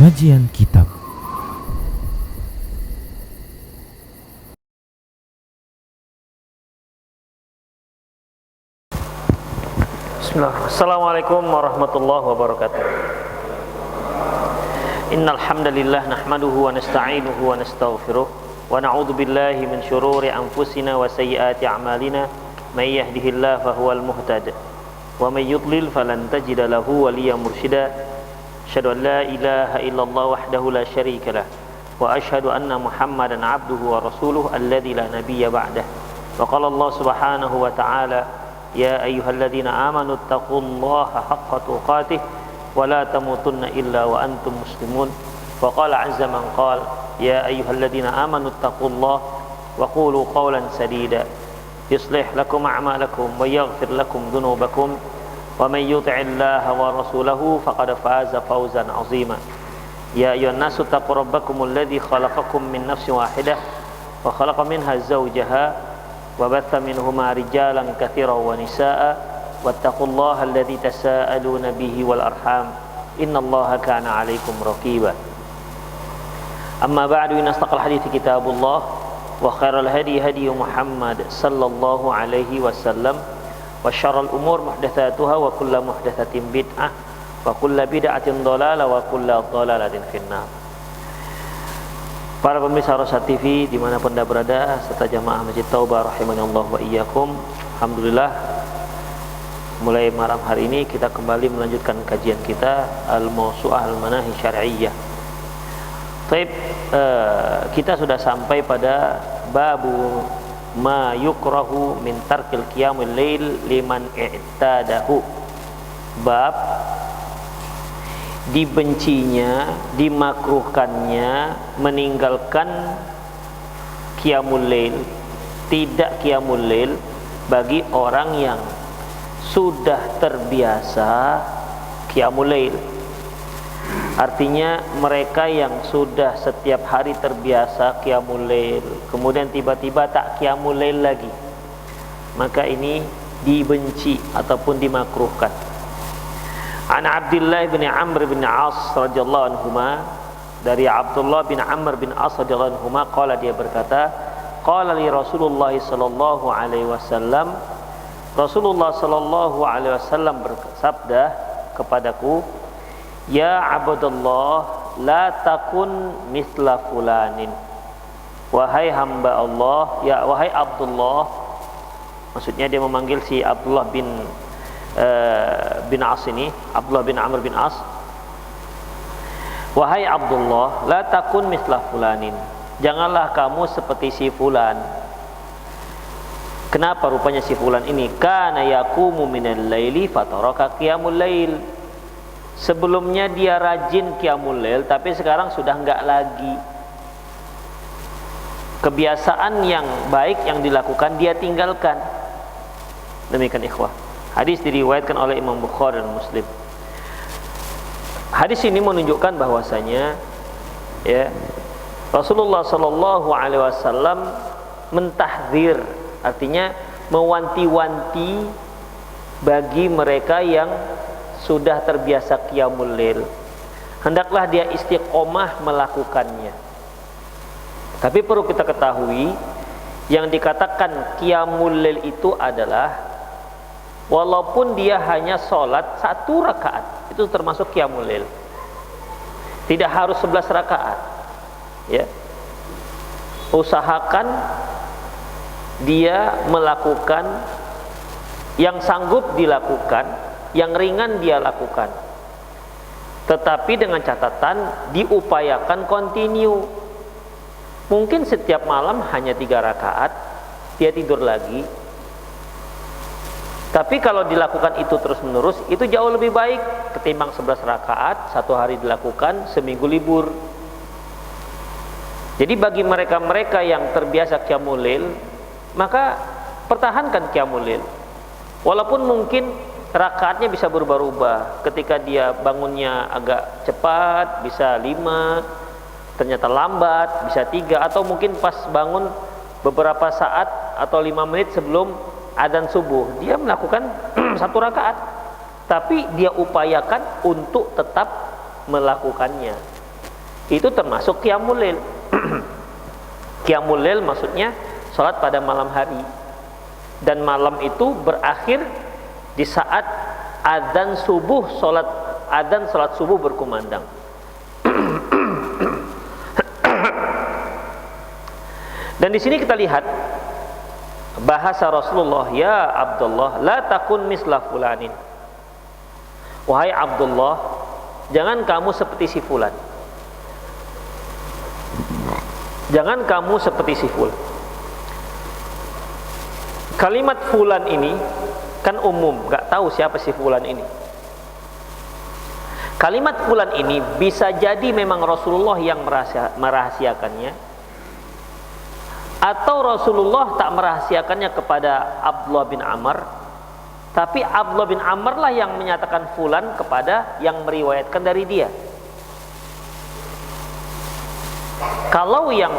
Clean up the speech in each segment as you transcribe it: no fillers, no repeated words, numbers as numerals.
Kajian Kitab. Bismillah. Assalamualaikum warahmatullahi wabarakatuh. Innal hamdalillah nahmaduhu wa nasta'inuhu wa nastaghfiruh wa na'udzu billahi min shururi anfusina wa sayyiati a'malina may yahdihillahu fahuwal muhtad wa may yudlil falan tajida lahu waliyyan mursyida. Asyhadu an la ilaha illallah wahdahu la syarika lah wa asyhadu anna Muhammadan 'abduhu wa rasuluhu alladzi la nabiyya ba'dah. Wa qala Allah subhanahu wa ta'ala: Ya ayyuhalladzina amanu taqullaha haqqa tuqatih wa la tamutunna illa wa antum muslimun. Wa qala 'azza man qala: Ya ayyuhalladzina amanu taqullaha wa qulu qawlan sadida yuslih lakum a'malakum wa yaghfir lakum dhunubakum wa may yuti'illaha wa rasulahu faqad faza fawzan 'azima. Ya ayyuhan nasu taqu rabbakumul ladzi khalaqakum min nafsin wahidah wa khalaqa minha zawjaha وبث منهما رجالا كثيرا ونساء واتقوا الله الذي تساءلون به والأرحام إن الله كان عليكم رقيبا. أما بعد إن أصدق الحديث كتاب الله وخير الهدي هدي محمد صلى الله عليه وسلم وشر الأمور محدثاتها وكل محدثة بدعة وكل بدعة ضلالة وكل ضلالة في النار. Para pemirsa Rosyad TV dimanapun anda berada, serta jamaah Masjid Taubah rahimanallah wa iyyakum. Alhamdulillah, mulai malam hari ini kita kembali melanjutkan kajian kita Al-Mawsu'ah Al-Manahi Syar'iyyah. Baik, kita sudah sampai pada babu ma yukrahu min tarkil qiyamul lail liman i'tadahu. Bab dibencinya, dimakruhkannya meninggalkan qiyamul lail, tidak qiyamul lail bagi orang yang sudah terbiasa qiyamul lail. Artinya mereka yang sudah setiap hari terbiasa qiyamul lail, kemudian tiba-tiba tak qiyamul lail lagi, maka ini dibenci ataupun dimakruhkan. An Abdullah bin Amr bin As radhiyallahu anhuma, dari Abdullah bin Amr bin As radhiyallahu anhuma, qala, dia berkata, qala li Rasulullah sallallahu alaihi wasallam, Rasulullah sallallahu alaihi wasallam bersabda kepadaku, ya Abdullah, la takun misla fulanin. Wahai hamba Allah, ya wahai Abdullah, maksudnya dia memanggil si Abdullah bin As ini, Abdullah bin Amr bin As. Wahai Abdullah, la takun mislah fulanin, janganlah kamu seperti si fulan. Kenapa rupanya si fulan ini? Kana yaqumu minal laili fataraka qiyamul lail. Sebelumnya dia rajin qiyamul lail, tapi sekarang sudah enggak lagi. Kebiasaan yang baik yang dilakukan dia tinggalkan. Demikian ikhwah. Hadis diriwayatkan oleh Imam Bukhari dan Muslim. Hadis ini menunjukkan bahwasanya ya, Rasulullah sallallahu alaihi wasallam mentahdzir, artinya mewanti-wanti bagi mereka yang sudah terbiasa qiyamul lail, hendaklah dia istiqomah melakukannya. Tapi perlu kita ketahui, yang dikatakan qiyamul lail itu adalah walaupun dia hanya sholat 1 rakaat, itu termasuk qiyamul lail. Tidak harus 11 rakaat ya. Usahakan dia melakukan yang sanggup dilakukan, yang ringan dia lakukan, tetapi dengan catatan diupayakan continue. Mungkin setiap malam hanya 3 rakaat, dia tidur lagi. Tapi kalau dilakukan itu terus menerus, itu jauh lebih baik ketimbang 11 rakaat 1 hari dilakukan, seminggu libur. Jadi bagi mereka-mereka yang terbiasa qiyamul lail, maka pertahankan qiyamul lail. Walaupun mungkin rakaatnya bisa berubah-ubah. Ketika dia bangunnya agak cepat, bisa 5, ternyata lambat, bisa 3, atau mungkin pas bangun beberapa saat atau 5 menit sebelum adzan subuh, dia melakukan 1 rakaat, tapi dia upayakan untuk tetap melakukannya. Itu termasuk qiyamul lail. Qiyamul lail maksudnya salat pada malam hari. Dan malam itu berakhir di saat adzan salat subuh berkumandang. Dan di sini kita lihat bahasa Rasulullah, ya Abdullah, la takun misla fulanin. Wahai Abdullah, jangan kamu seperti si fulan. Jangan kamu seperti si fulan. Kalimat fulan ini kan umum, gak tahu siapa si fulan ini. Kalimat fulan ini bisa jadi memang Rasulullah yang merahasiakannya, atau Rasulullah tak merahasiakannya kepada Abdullah bin Amr, tapi Abdullah bin Amr lah yang menyatakan fulan kepada yang meriwayatkan dari dia. Kalau yang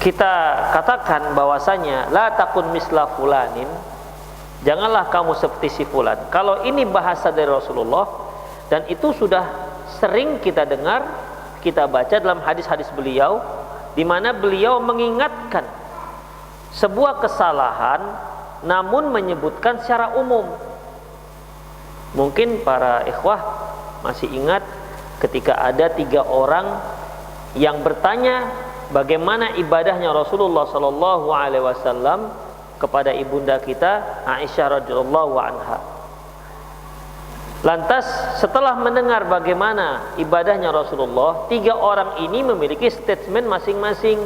kita katakan bahwasanya la takun misla fulanin, janganlah kamu seperti si fulan. Kalau ini bahasa dari Rasulullah, dan itu sudah sering kita dengar, kita baca dalam hadis-hadis beliau, di mana beliau mengingatkan sebuah kesalahan namun menyebutkan secara umum. Mungkin para ikhwah masih ingat ketika ada 3 orang yang bertanya bagaimana ibadahnya Rasulullah sallallahu alaihi wasallam kepada ibunda kita Aisyah radhiyallahu anha. Lantas setelah mendengar bagaimana ibadahnya Rasulullah, 3 orang ini memiliki statement masing-masing.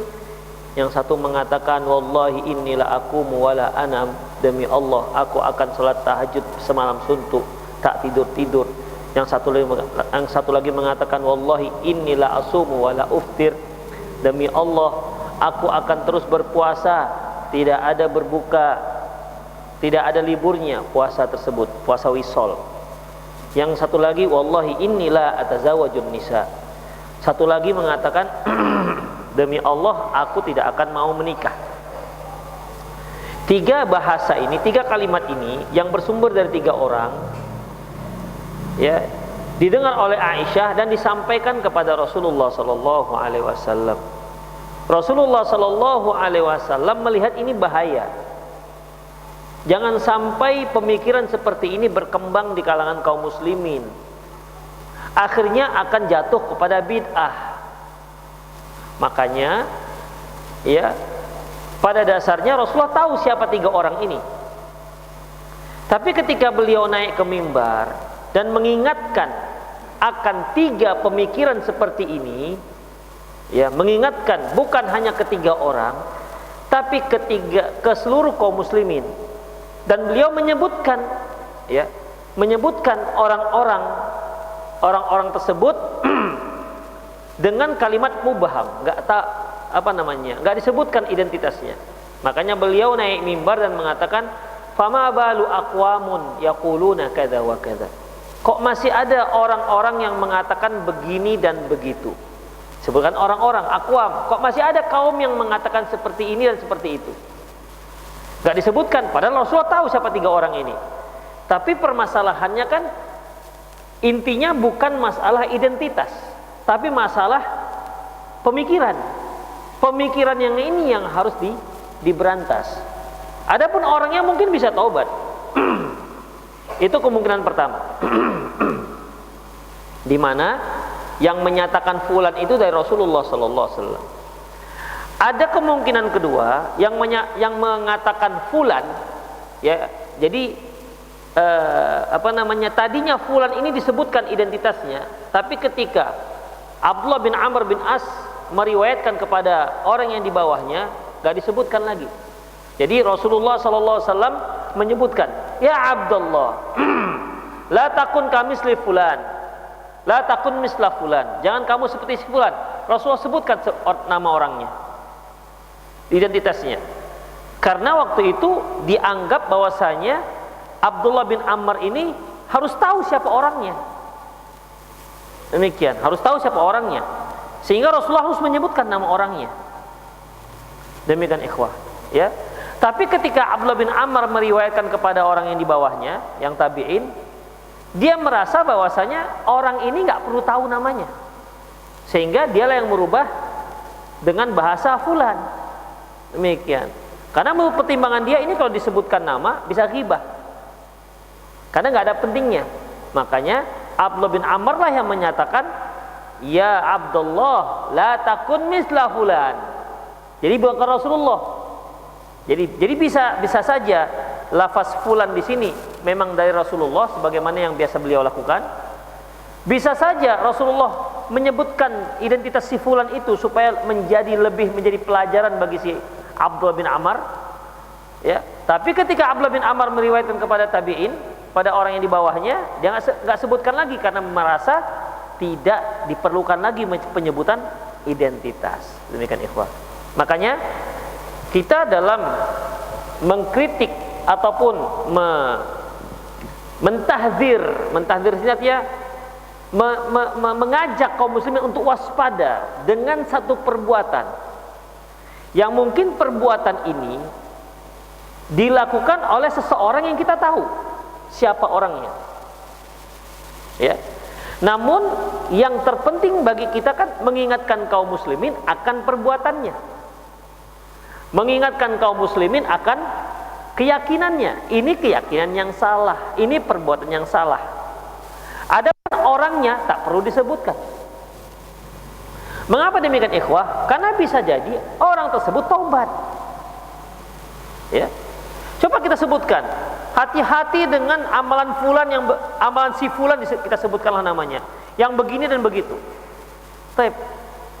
Yang satu mengatakan, wallahi innila aqumu wala anam, demi Allah aku akan salat tahajud semalam suntuk, tak tidur-tidur. Yang satu lagi mengatakan, wallahi innila asumu wala uftir, demi Allah aku akan terus berpuasa, tidak ada berbuka, tidak ada liburnya puasa tersebut, puasa wisol. Yang satu lagi, wallahi innila atazawajun nisa. Satu lagi mengatakan, demi Allah aku tidak akan mau menikah. 3 bahasa ini, 3 kalimat ini yang bersumber dari 3 orang, ya, didengar oleh Aisyah dan disampaikan kepada Rasulullah sallallahu alaihi wasallam. Rasulullah sallallahu alaihi wasallam melihat ini bahaya. Jangan sampai pemikiran seperti ini berkembang di kalangan kaum muslimin. Akhirnya akan jatuh kepada bid'ah. Makanya, ya, pada dasarnya Rasulullah tahu siapa 3 orang ini. Tapi ketika beliau naik ke mimbar dan mengingatkan akan 3 pemikiran seperti ini, ya, mengingatkan bukan hanya ke 3 orang, tapi ke seluruh kaum muslimin. Dan beliau menyebutkan, ya, menyebutkan orang-orang tersebut dengan kalimat mubham, nggak disebutkan identitasnya. Makanya beliau naik mimbar dan mengatakan, fama balu aqwamun yaquluna kadza wa kadza. Kok masih ada orang-orang yang mengatakan begini dan begitu? Sebutkan orang-orang, aqwam. Kok masih ada kaum yang mengatakan seperti ini dan seperti itu? Gak disebutkan, padahal Rasulullah tahu siapa 3 orang ini. Tapi permasalahannya kan intinya bukan masalah identitas, tapi masalah pemikiran. Pemikiran yang ini yang harus diberantas. Adapun orangnya mungkin bisa taubat. Itu kemungkinan pertama. Di mana yang menyatakan fulan itu dari Rasulullah sallallahu alaihi wasallam. Ada kemungkinan kedua yang mengatakan fulan, ya. Jadi tadinya fulan ini disebutkan identitasnya, tapi ketika Abdullah bin Amr bin As meriwayatkan kepada orang yang di bawahnya, gak disebutkan lagi. Jadi Rasulullah sallallahu alaihi wasallam menyebutkan, ya Abdullah, la takun kamisli fulan, la takun misla fulan, jangan kamu seperti si fulan. Rasulullah sebutkan nama orangnya, identitasnya, karena waktu itu dianggap bahwasanya Abdullah bin Amr ini harus tahu siapa orangnya. Demikian, harus tahu siapa orangnya, sehingga Rasulullah harus menyebutkan nama orangnya. Demikian ikhwah, ya. Tapi ketika Abdullah bin Amr meriwayatkan kepada orang yang di bawahnya, yang tabi'in, dia merasa bahwasanya orang ini nggak perlu tahu namanya. sehingga dialah yang merubah dengan bahasa fulan. Demikian. Karena menurut pertimbangan dia ini kalau disebutkan nama bisa ghibah. Karena nggak ada pentingnya. Makanya Abdullah bin Amr lah yang menyatakan, ya Abdullah, la takun misla fulan. Jadi bukan Rasulullah. Jadi bisa saja lafaz fulan di sini memang dari Rasulullah sebagaimana yang biasa beliau lakukan. Bisa saja Rasulullah menyebutkan identitas si fulan itu supaya menjadi pelajaran bagi si Abdullah bin Amr. Ya, tapi ketika Abdullah bin Amr meriwayatkan kepada tabi'in, pada orang yang di bawahnya, dia nggak sebutkan lagi karena merasa tidak diperlukan lagi penyebutan identitas. Demikian ikhwah. Makanya kita dalam mengkritik ataupun mentahdzir ya, mengajak kaum muslimin untuk waspada dengan satu perbuatan yang mungkin perbuatan ini dilakukan oleh seseorang yang kita tahu siapa orangnya, ya. Namun yang terpenting bagi kita kan mengingatkan kaum muslimin akan perbuatannya, mengingatkan kaum muslimin akan keyakinannya. Ini keyakinan yang salah, ini perbuatan yang salah. Ada orangnya tak perlu disebutkan. Mengapa demikian ikhwah? Karena bisa jadi orang tersebut taubat. Ya. Coba kita sebutkan, hati-hati dengan amalan fulan amalan si fulan kita sebutkanlah namanya, yang begini dan begitu.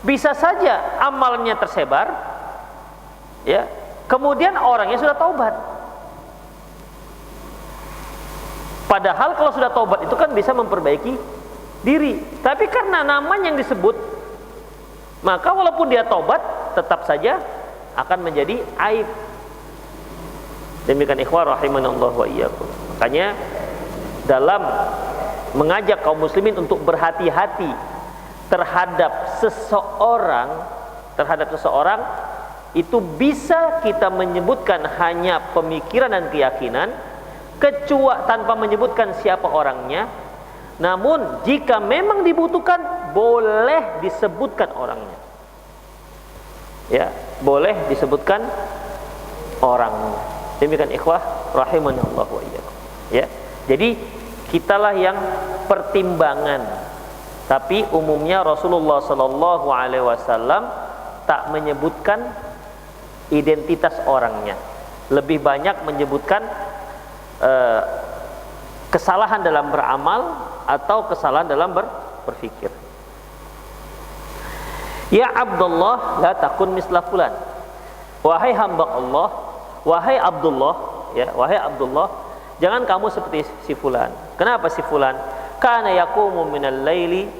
Bisa saja amalannya tersebar, ya. Kemudian orangnya sudah taubat. Padahal kalau sudah taubat itu kan bisa memperbaiki diri. Tapi karena namanya yang disebut, maka walaupun dia taubat tetap saja akan menjadi aib. Demikian ikhwah rahimanallah wa iyyakum. Makanya dalam mengajak kaum muslimin untuk berhati-hati terhadap seseorang itu bisa kita menyebutkan hanya pemikiran dan keyakinan, kecuali tanpa menyebutkan siapa orangnya. Namun jika memang dibutuhkan, boleh disebutkan orangnya. Ya, boleh disebutkan orangnya. Demikian ikhwah rahimanallah wa iyyakum. Ya. Jadi kitalah yang pertimbangan. Tapi umumnya Rasulullah sallallahu alaihi wasallam tak menyebutkan identitas orangnya. Lebih banyak menyebutkan kesalahan dalam beramal atau kesalahan dalam berpikir. Ya Abdullah, la takun misla fulan. Wahai hamba Allah, wahai Abdullah, ya, wahai Abdullah, jangan kamu seperti si fulan. Kenapa si fulan? Kana yaqumu minal laili,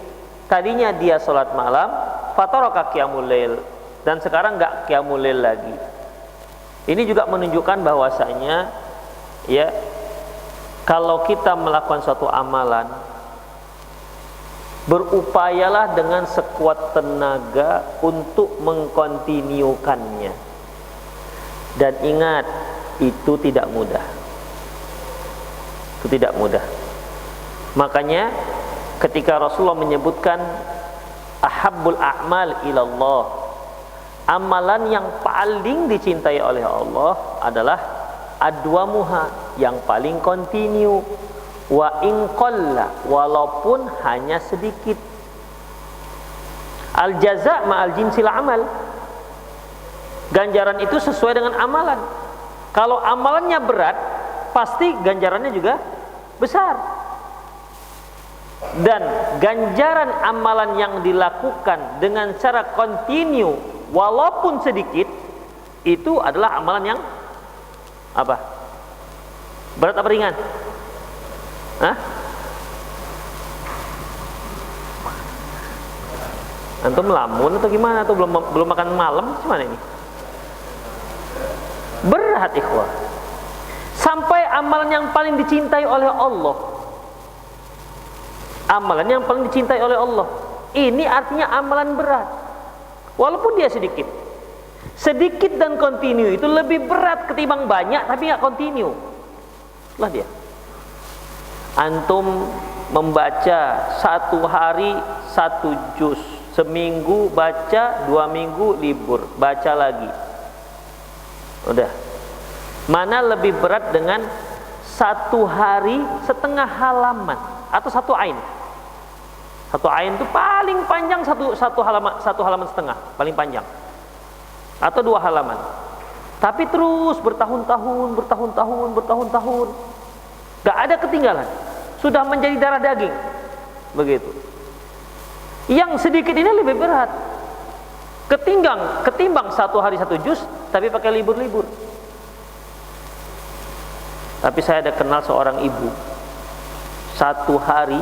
tadinya dia salat malam, fataraka qiyamul lail, dan sekarang enggak qiyamul lail lagi. Ini juga menunjukkan bahwasanya, ya, kalau kita melakukan suatu amalan, berupayalah dengan sekuat tenaga untuk mengkontinukannya. Dan ingat, itu tidak mudah. Itu tidak mudah. Makanya ketika Rasulullah menyebutkan ahabbul a'mal ilallah, amalan yang paling dicintai oleh Allah adalah adwamuha, yang paling kontinu, wa in qalla, walaupun hanya sedikit. Al jaza' ma'al jinsil amal, ganjaran itu sesuai dengan amalan. Kalau amalannya berat, pasti ganjarannya juga besar. Dan ganjaran amalan yang dilakukan dengan cara kontinu walaupun sedikit, itu adalah amalan yang apa? Berat apa ringan? Hah? Antum melamun atau gimana? Atau belum makan malam? Gimana ini? Berat ikhwah. Sampai amalan yang paling dicintai oleh Allah, amalan yang paling dicintai oleh Allah, ini artinya amalan berat. Walaupun dia sedikit. Sedikit dan kontinu itu lebih berat ketimbang banyak tapi gak kontinu. Lah dia. Antum membaca satu hari 1 juz seminggu baca, 2 minggu libur, baca lagi. Udah. Mana lebih berat dengan 1 hari setengah halaman atau 1 ain? 1 ain itu paling panjang satu halaman setengah, paling panjang. Atau 2 halaman. Tapi terus bertahun-tahun, gak ada ketinggalan. Sudah menjadi darah daging. Begitu. Yang sedikit ini lebih berat. Ketimbang 1 hari 1 juz, tapi pakai libur-libur. Tapi saya ada kenal seorang ibu, 1 hari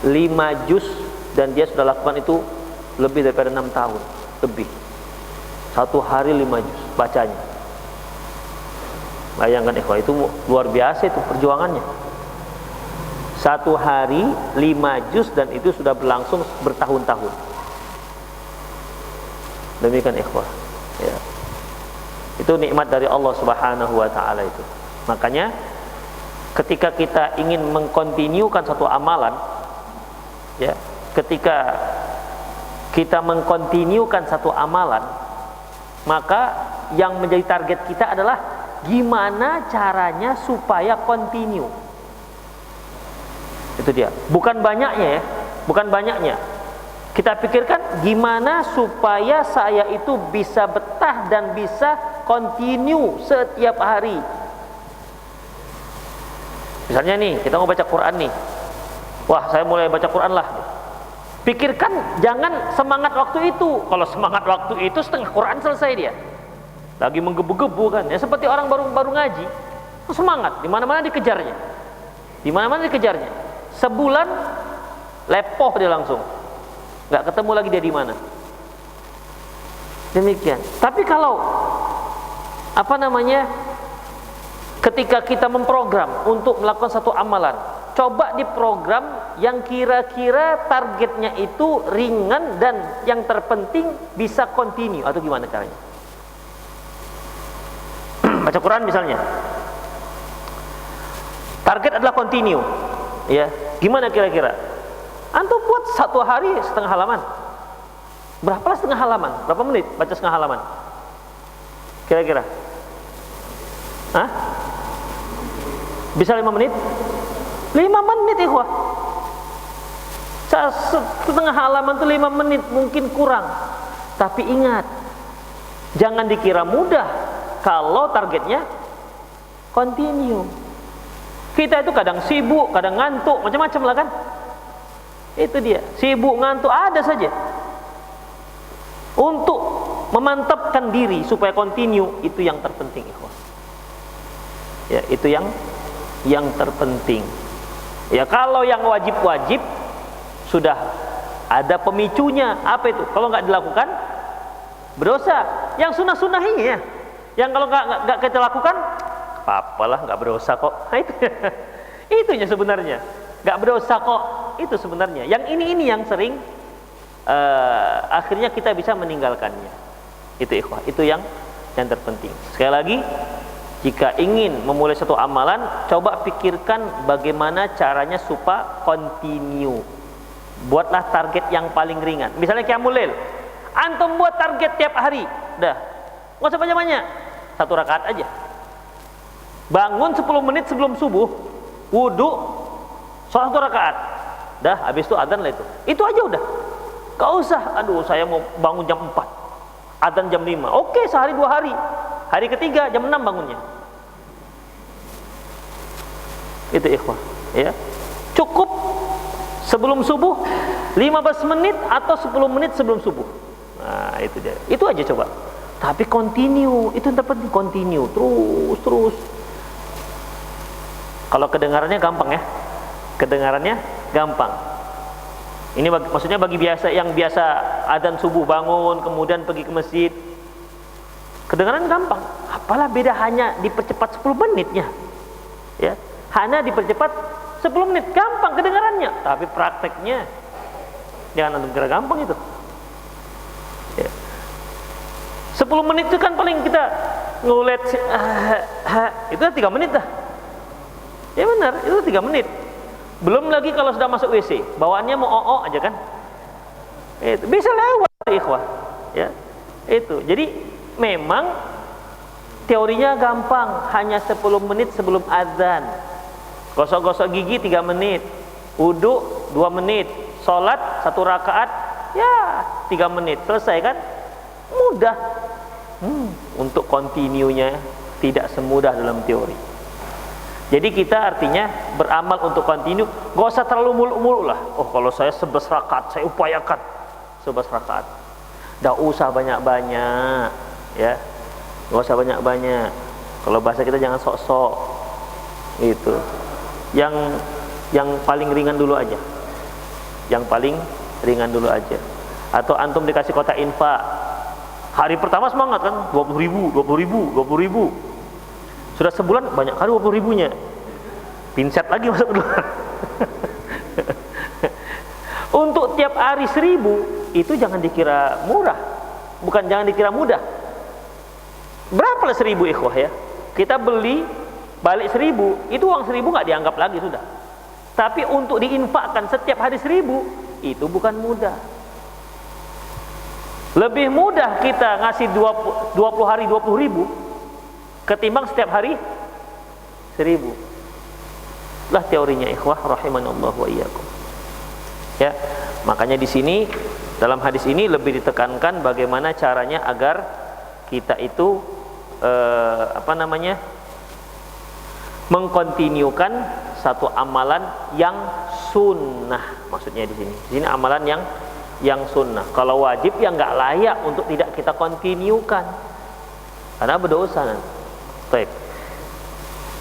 5 juz, dan dia sudah lakukan itu lebih daripada 6 tahun lebih. 1 hari 5 juz bacanya. Bayangkan ikhwah, itu luar biasa itu perjuangannya. 1 hari 5 juz, dan itu sudah berlangsung bertahun-tahun. Demikian ikhwah, ya. Itu nikmat dari Allah Subhanahu wa taala itu. Makanya ketika kita ingin mengkontinukan satu amalan, ya, ketika kita mengkontinukan satu amalan, maka yang menjadi target kita adalah gimana caranya supaya continue. Itu dia. Bukan banyaknya ya, bukan banyaknya. Kita pikirkan gimana supaya saya itu bisa betah dan bisa continue setiap hari. Misalnya nih, kita mau baca Quran nih. Wah, saya mulai baca Quran lah. Pikirkan jangan semangat waktu itu. Kalau semangat waktu itu setengah Quran selesai dia. Lagi menggebu-gebu kan. Ya seperti orang baru ngaji. Semangat, di mana-mana dikejarnya. Di mana-mana dikejarnya. Sebulan lepoh dia langsung. Enggak ketemu lagi dia di mana. Demikian. Tapi kalau ketika kita memprogram untuk melakukan satu amalan, coba diprogram yang kira-kira targetnya itu ringan dan yang terpenting bisa continue, atau gimana caranya? Baca Quran misalnya, target adalah continue, ya. Gimana kira-kira? Antum buat 1 hari setengah halaman. Berapa setengah halaman? Berapa menit baca setengah halaman? Kira-kira? Hah? Bisa 5 menit? 5 menit ikhwah. Setengah halaman itu 5 menit, mungkin kurang. Tapi ingat, jangan dikira mudah kalau targetnya continue. Kita itu kadang sibuk, kadang ngantuk, macam-macam lah kan. Itu dia, sibuk, ngantuk, ada saja. Untuk memantapkan diri supaya continue, itu yang terpenting ikhwah. Ya, itu yang terpenting. Ya, kalau yang wajib-wajib sudah ada pemicunya. Apa itu? Kalau nggak dilakukan berdosa. Yang sunnah-sunnahnya ya. Yang kalau nggak kita lakukan, apalah, nggak berdosa kok. Nah, itu itunya sebenarnya. Nggak berdosa kok. Itu sebenarnya. Yang ini yang sering akhirnya kita bisa meninggalkannya. Itu ikhwah. Itu yang terpenting. Sekali lagi, jika ingin memulai satu amalan, coba pikirkan bagaimana caranya supaya continue. Buatlah target yang paling ringan. Misalnya qiyamul lail. Antum buat target tiap hari. Udah. Nggak usah banyak-banyak. 1 rakaat aja. Bangun 10 menit sebelum subuh, wudu, sholat 1 rakaat. Dah, habis itu adzan lah itu. Itu aja udah. Gak usah, aduh saya mau bangun jam 4. Adzan jam 5. Oke, sehari 2 hari. Hari ketiga jam 6 bangunnya. Itu ikhwah, ya. Cukup sebelum subuh 15 menit atau 10 menit sebelum subuh. Nah, itu dia. Itu aja coba. Tapi continue, itu yang terpenting, continue terus. Kalau kedengarannya gampang ya. Kedengarannya gampang. Ini maksudnya bagi yang biasa adzan subuh bangun kemudian pergi ke masjid. Kedengaran gampang. Apalah beda hanya dipercepat 10 menitnya. Ya. Hanya dipercepat 10 menit, gampang kedengarannya. Tapi prakteknya jangan antum kira gampang itu. Ya. 10 menit itu kan paling kita ngulet itu 3 menit dah. Ya benar, itu 3 menit. Belum lagi kalau sudah masuk WC, bawaannya mau oo aja kan. Itu bisa lewat ikhwah. Ya. Itu. Jadi memang teorinya gampang, hanya 10 menit sebelum azan. Gosok-gosok gigi 3 menit. Wudu 2 menit. Salat 1 rakaat ya 3 menit. Selesai kan? Mudah. Untuk continue-nya tidak semudah dalam teori. Jadi kita artinya beramal untuk continue, gak usah terlalu muluk-muluk lah. Oh kalau saya 11 rakaat, saya upayakan 11 rakaat. Gak usah banyak-banyak, ya. Gak usah banyak-banyak. Kalau bahasa kita jangan sok-sok. Itu. Yang paling ringan dulu aja. Yang paling ringan dulu aja. Atau antum dikasih kotak infak. Hari pertama semangat kan, 20.000, 20.000, 20.000. Sudah sebulan banyak kali 20.000-nya. Pinset lagi masuk dulu. Untuk tiap hari 1.000 itu jangan dikira murah. Bukan jangan dikira mudah. Berapa lah 1.000 ikhwah ya? Kita beli balik 1.000, itu uang 1.000 nggak dianggap lagi sudah. Tapi untuk diinfakkan setiap hari 1.000 itu bukan mudah. Lebih mudah kita ngasih 20 hari 20.000 ketimbang setiap hari 1.000. Lah teorinya ikhwah rahimanallahu wa iyyakum. Ya, makanya di sini dalam hadis ini lebih ditekankan bagaimana caranya agar kita itu mengkontinukan satu amalan yang sunnah. Maksudnya di sini. Di sini amalan yang sunnah. Kalau wajib ya nggak layak untuk tidak kita kontinukan. Karena berdosa nanti. Baik.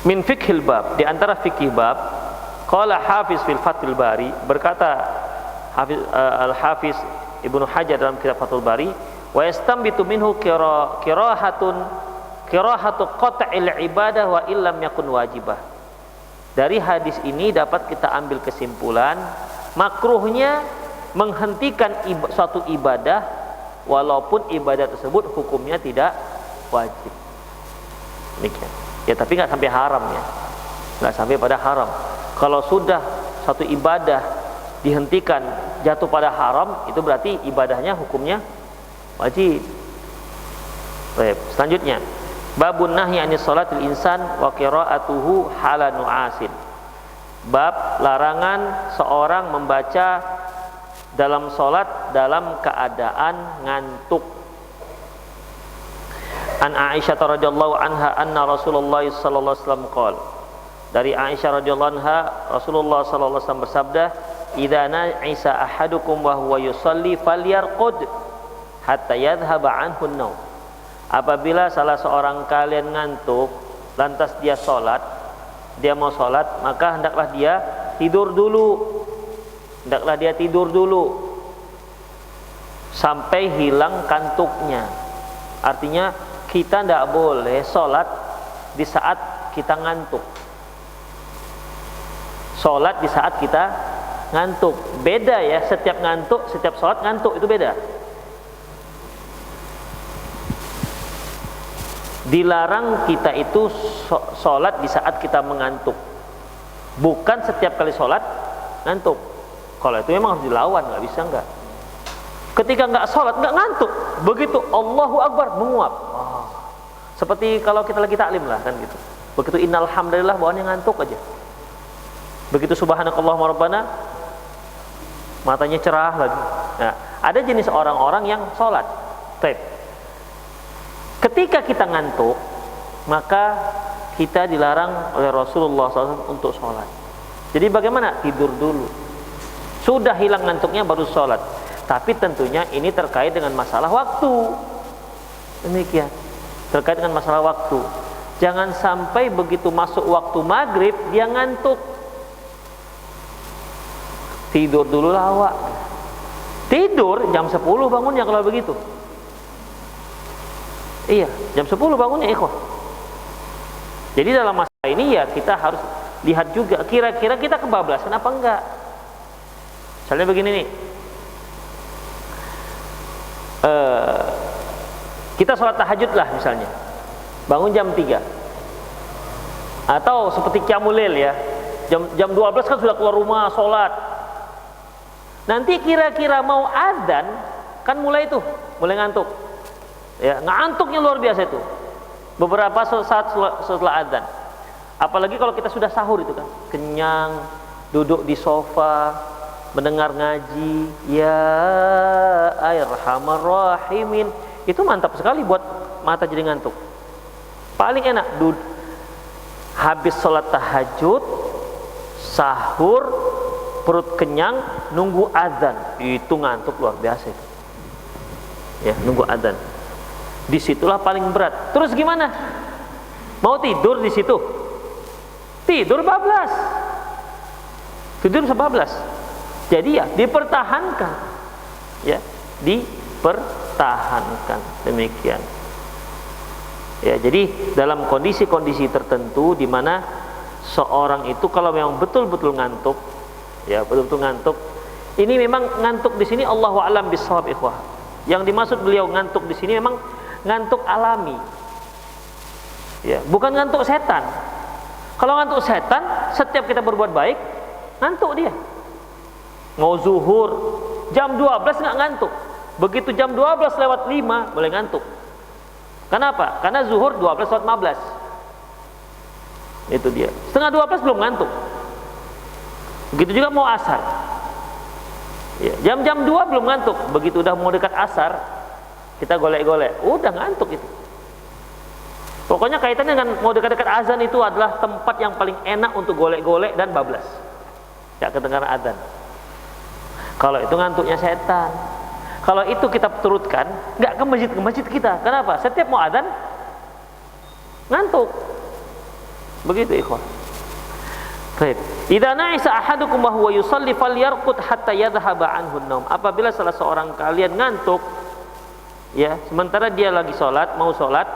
Min fikhil bab, di antara fikih bab, qala Hafiz fil Fathul Bari, berkata Al-Hafiz Ibnu Hajar dalam kitab Fathul Bari, wa yastanbitu minhu kirahatu qat'il ibadah wa illam yakun wajibah. Dari hadis ini dapat kita ambil kesimpulan makruhnya menghentikan suatu ibadah walaupun ibadah tersebut hukumnya tidak wajib. Demikian. Ya tapi nggak sampai haram ya, nggak sampai pada haram. Kalau sudah satu ibadah dihentikan jatuh pada haram, itu berarti ibadahnya hukumnya wajib. Baik, selanjutnya babun nahyi anis salatil insan wa qiraatuhu hala nu'asin. Bab larangan seorang membaca dalam salat dalam keadaan ngantuk. An Aisyah radhiyallahu anha anna Rasulullah sallallahu alaihi wasallam qala. Dari Aisyah radhiyallahu anha, Rasulullah sallallahu alaihi wasallam bersabda, "Idza na'isa ahadukum wa huwa yusalli falyarqud hatta yadhhaba anhu an-naum." Apabila salah seorang kalian ngantuk lantas dia salat, dia mau salat, maka hendaklah dia tidur dulu. Hendaklah dia tidur dulu sampai hilang kantuknya. Artinya kita tidak boleh sholat di saat kita ngantuk. Sholat di saat kita ngantuk beda ya, setiap ngantuk, setiap sholat ngantuk itu beda. Dilarang kita itu sholat di saat kita mengantuk, bukan setiap kali sholat ngantuk. Kalau itu memang harus dilawan, nggak bisa nggak. Ketika nggak sholat nggak ngantuk, begitu Allahu Akbar menguap. Seperti kalau kita lagi taklim lah kan gitu. Begitu innal hamdalillah bawaannya ngantuk aja. Begitu subhanakallahumma rabbana matanya cerah lagi. Nah, ada jenis orang-orang yang sholat. Baik. Ketika kita ngantuk, maka kita dilarang oleh Rasulullah SAW untuk sholat. Jadi bagaimana? Tidur dulu. Sudah hilang ngantuknya baru sholat. Tapi tentunya ini terkait dengan masalah waktu. Demikian. Terkait dengan masalah waktu. Jangan sampai begitu masuk waktu maghrib dia ngantuk. Tidur dulu lawak. Tidur jam 10 bangunnya kalau begitu. Iya, jam 10 bangunnya ikhwah. Jadi dalam masalah ini ya kita harus lihat juga kira-kira kita kebablasan apa enggak. Misalnya begini nih. Kita sholat tahajud lah misalnya, bangun jam 3 atau seperti qiyamul lail ya, jam 12 kan sudah keluar rumah sholat, Nanti kira-kira mau adzan kan mulai ngantuk. Ya, ngantuknya luar biasa itu. Beberapa saat setelah adzan. Apalagi kalau kita sudah sahur itu kan, kenyang, duduk di sofa, mendengar ngaji, ya arhamar rahimin. Itu mantap sekali buat mata jadi ngantuk. Paling enak habis sholat tahajud, sahur, perut kenyang, nunggu adzan. Itu ngantuk luar biasa itu. Ya, nunggu adzan. Disitulah paling berat. Terus gimana? Mau tidur di situ? Tidur bablas. Tidur bablas. Jadi ya dipertahankan. Ya, dipertahankan. Demikian. Ya, jadi dalam kondisi-kondisi tertentu di mana seorang itu kalau memang betul-betul ngantuk, ya betul-betul ngantuk, ini memang ngantuk di sini Allahu a'lam bishawab ikhwah. Yang dimaksud beliau ngantuk di sini memang ngantuk alami. Ya, bukan ngantuk setan. Kalau ngantuk setan, setiap kita berbuat baik, ngantuk dia. Mau zuhur, jam 12 nggak ngantuk. Begitu jam 12 lewat 5, boleh ngantuk. Kenapa? Karena zuhur 12 lewat 15. Itu dia. Setengah 12 belum ngantuk. Begitu juga mau asar. Ya, jam-jam 2 belum ngantuk. Begitu udah mau dekat asar, kita golek-golek. Udah ngantuk itu. Pokoknya kaitannya dengan mau dekat-dekat azan itu adalah tempat yang paling enak untuk golek-golek dan bablas. Gak kedengaran azan. Kalau itu ngantuknya setan. Kalau itu kita turutkan, gak ke masjid kita. Kenapa? Setiap mau azan ngantuk. Begitu ikhwan. Baik. Idza na'isa ahadukum wa huwa yusalli falyarqud hatta yadhhaba anhu an-naum. Apabila salah seorang kalian ngantuk, ya, sementara dia lagi salat, mau salat,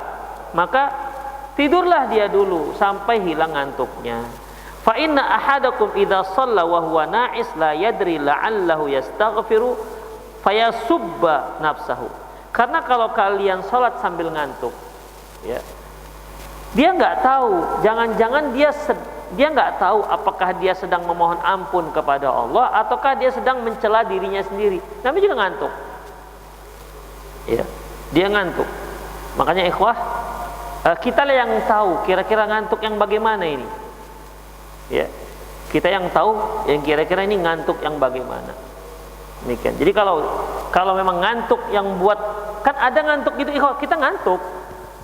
maka tidurlah dia dulu sampai hilang ngantuknya. Fa inna ahadakum idza shalla wa huwa na'is la yadri la'allahu yastaghfiru fayasubba nafsahu. Karena kalau kalian salat sambil ngantuk, ya, dia nggak tahu, jangan-jangan dia nggak tahu apakah dia sedang memohon ampun kepada Allah ataukah dia sedang mencela dirinya sendiri. Namanya juga ngantuk. Ya, dia ngantuk. Makanya ikhwah, kita lah yang tahu kira-kira ngantuk yang bagaimana ini. Ya, kita yang tahu yang kira-kira ini ngantuk yang bagaimana. Demikian. Jadi kalau memang ngantuk yang buat, kan ada ngantuk gitu ikhwah, kita ngantuk.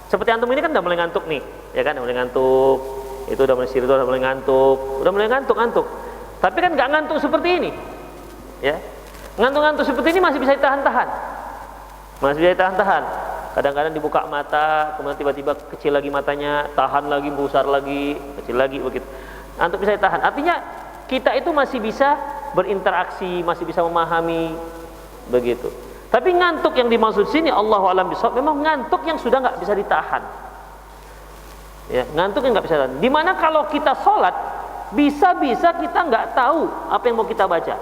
Seperti antum ini kan udah mulai ngantuk nih, ya kan, udah mulai ngantuk. Itu udah mulai sirih, udah mulai ngantuk. Tapi kan nggak ngantuk seperti ini, ya. Ngantuk-ngantuk seperti ini masih bisa ditahan-tahan. Kadang-kadang dibuka mata, kemudian tiba-tiba kecil lagi matanya, tahan lagi, besar lagi, kecil lagi, begitu. Ngantuk bisa ditahan. Artinya kita itu masih bisa berinteraksi, masih bisa memahami, begitu. Tapi ngantuk yang dimaksud sini Allahu a'lam bishawab, memang ngantuk yang sudah nggak bisa ditahan. Ya, ngantuk yang nggak bisa ditahan. Dimana kalau kita sholat, bisa-bisa kita nggak tahu apa yang mau kita baca.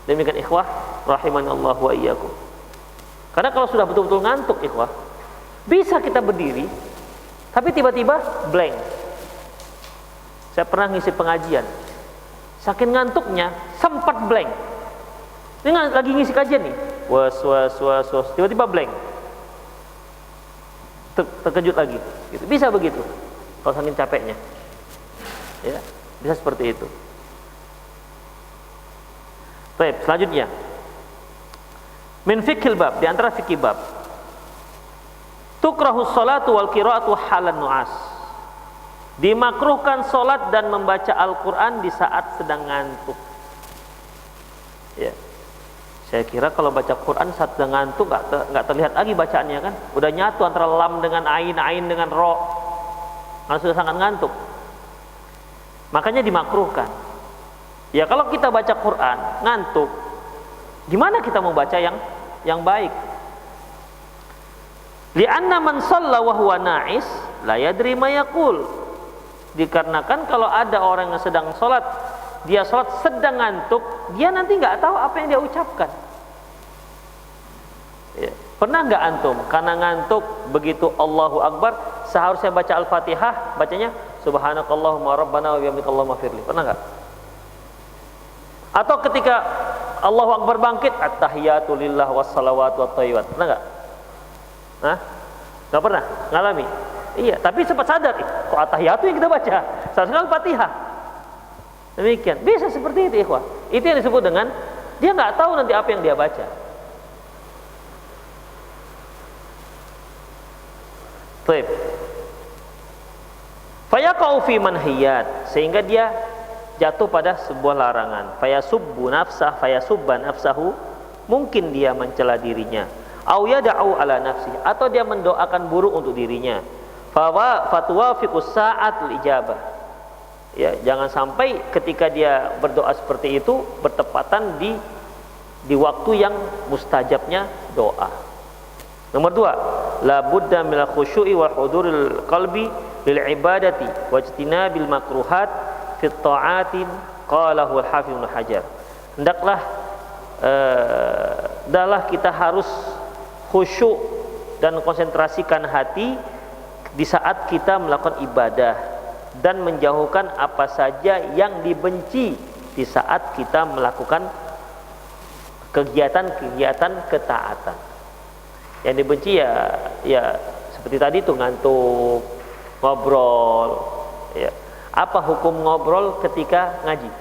Demikian ikhwah, rahimanallahu wa iyyakum. Karena kalau sudah betul-betul ngantuk ikhwah, bisa kita berdiri, tapi tiba-tiba blank. Saya pernah ngisi pengajian, saking ngantuknya sempat blank. Ini lagi ngisi kajian nih, was, tiba-tiba blank, terkejut lagi. Gitu. Bisa begitu, kalau saking capeknya, ya, bisa seperti itu. Baik, selanjutnya, min fiqhil bab, di antara fikih bab, tukrahus salatu wal qiraatu halan nu'as. Dimakruhkan salat dan membaca Al-Qur'an di saat sedang ngantuk. Ya. Saya kira kalau baca Quran saat sedang ngantuk nggak terlihat lagi bacaannya kan? Udah nyatu antara lam dengan ain dengan ro. Karena sudah sangat ngantuk. Makanya dimakruhkan. Ya kalau kita baca Quran ngantuk, gimana kita mau baca yang baik? Li'anna man shalla wa huwa na'is la yadri ma yaqul. Dikarenakan kalau ada orang yang sedang sholat, dia sholat sedang ngantuk, dia nanti nggak tahu apa yang dia ucapkan. Ya. Pernah nggak antum karena ngantuk begitu Allahu Akbar, seharusnya baca Al-Fatihah, bacanya Subhanakallahumma rabbana wa bihamdika Allahumma firli. Pernah nggak? Atau ketika Allahu Akbar bangkit, at-tahiyatu lillah wassalawatu wattayyibat. Pernah enggak? Hah? Enggak pernah ngalami? Iya, tapi sempat sadar, kok at-tahiyatu yang kita baca? Seharusnya Al-Fatihah. Demikian. Bisa seperti itu, ikhwah. Itu yang disebut dengan dia enggak tahu nanti apa yang dia baca. Baik. Fayaqau fi manhiyat, sehingga dia jatuh pada sebuah larangan. Fayasubban nafsahu, mungkin dia mencela dirinya. Au yad'u ala nafsi, atau dia mendoakan buruk untuk dirinya. Fatuwafiqus sa'atul ijabah. Ya, jangan sampai ketika dia berdoa seperti itu bertepatan di waktu yang mustajabnya doa. Nomor 2, la budda minal khusyu'i wal huduril qalbi lil ibadati wajtinabil makruhat fi ta'atin, qalahu al-Hafidz Ibnu Hajar. Hendaklah kita harus khusyuk dan konsentrasikan hati di saat kita melakukan ibadah, dan menjauhkan apa saja yang dibenci di saat kita melakukan kegiatan-kegiatan ketaatan. Yang dibenci ya seperti tadi itu, ngantuk, ngobrol, ya. Apa hukum ngobrol ketika ngaji?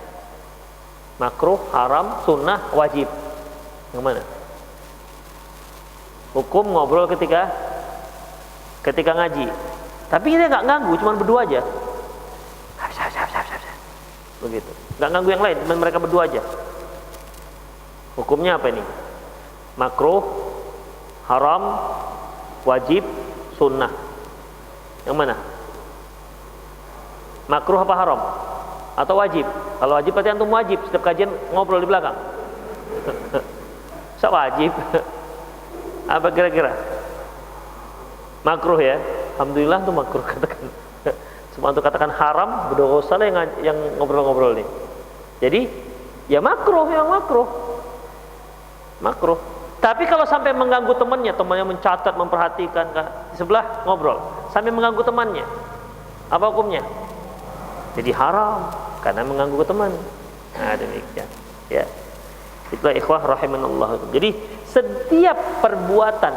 Makruh, haram, sunnah, wajib? Yang mana? Hukum ngobrol ketika ngaji. Tapi kita nggak ganggu, cuma berdua aja. Begitu. Nggak ganggu yang lain, cuma mereka berdua aja. Hukumnya apa ini? Makruh, haram, wajib, sunnah. Yang mana? Makruh apa haram? Atau wajib? Kalau wajib berarti antum wajib setiap kajian ngobrol di belakang. So wajib. Apa kira-kira? Makruh ya. Alhamdulillah tuh makruh katakan. Semua untuk katakan haram, berdosa lah yang ngobrol-ngobrol nih. Jadi ya makruh, memang makruh. Makruh. Tapi kalau sampai mengganggu temannya mencatat, memperhatikan di sebelah ngobrol, sampai mengganggu temannya, apa hukumnya? Jadi haram karena mengganggu teman. Nah, demikian. Ya. Itulah ikhwah rahimanallah. Jadi setiap perbuatan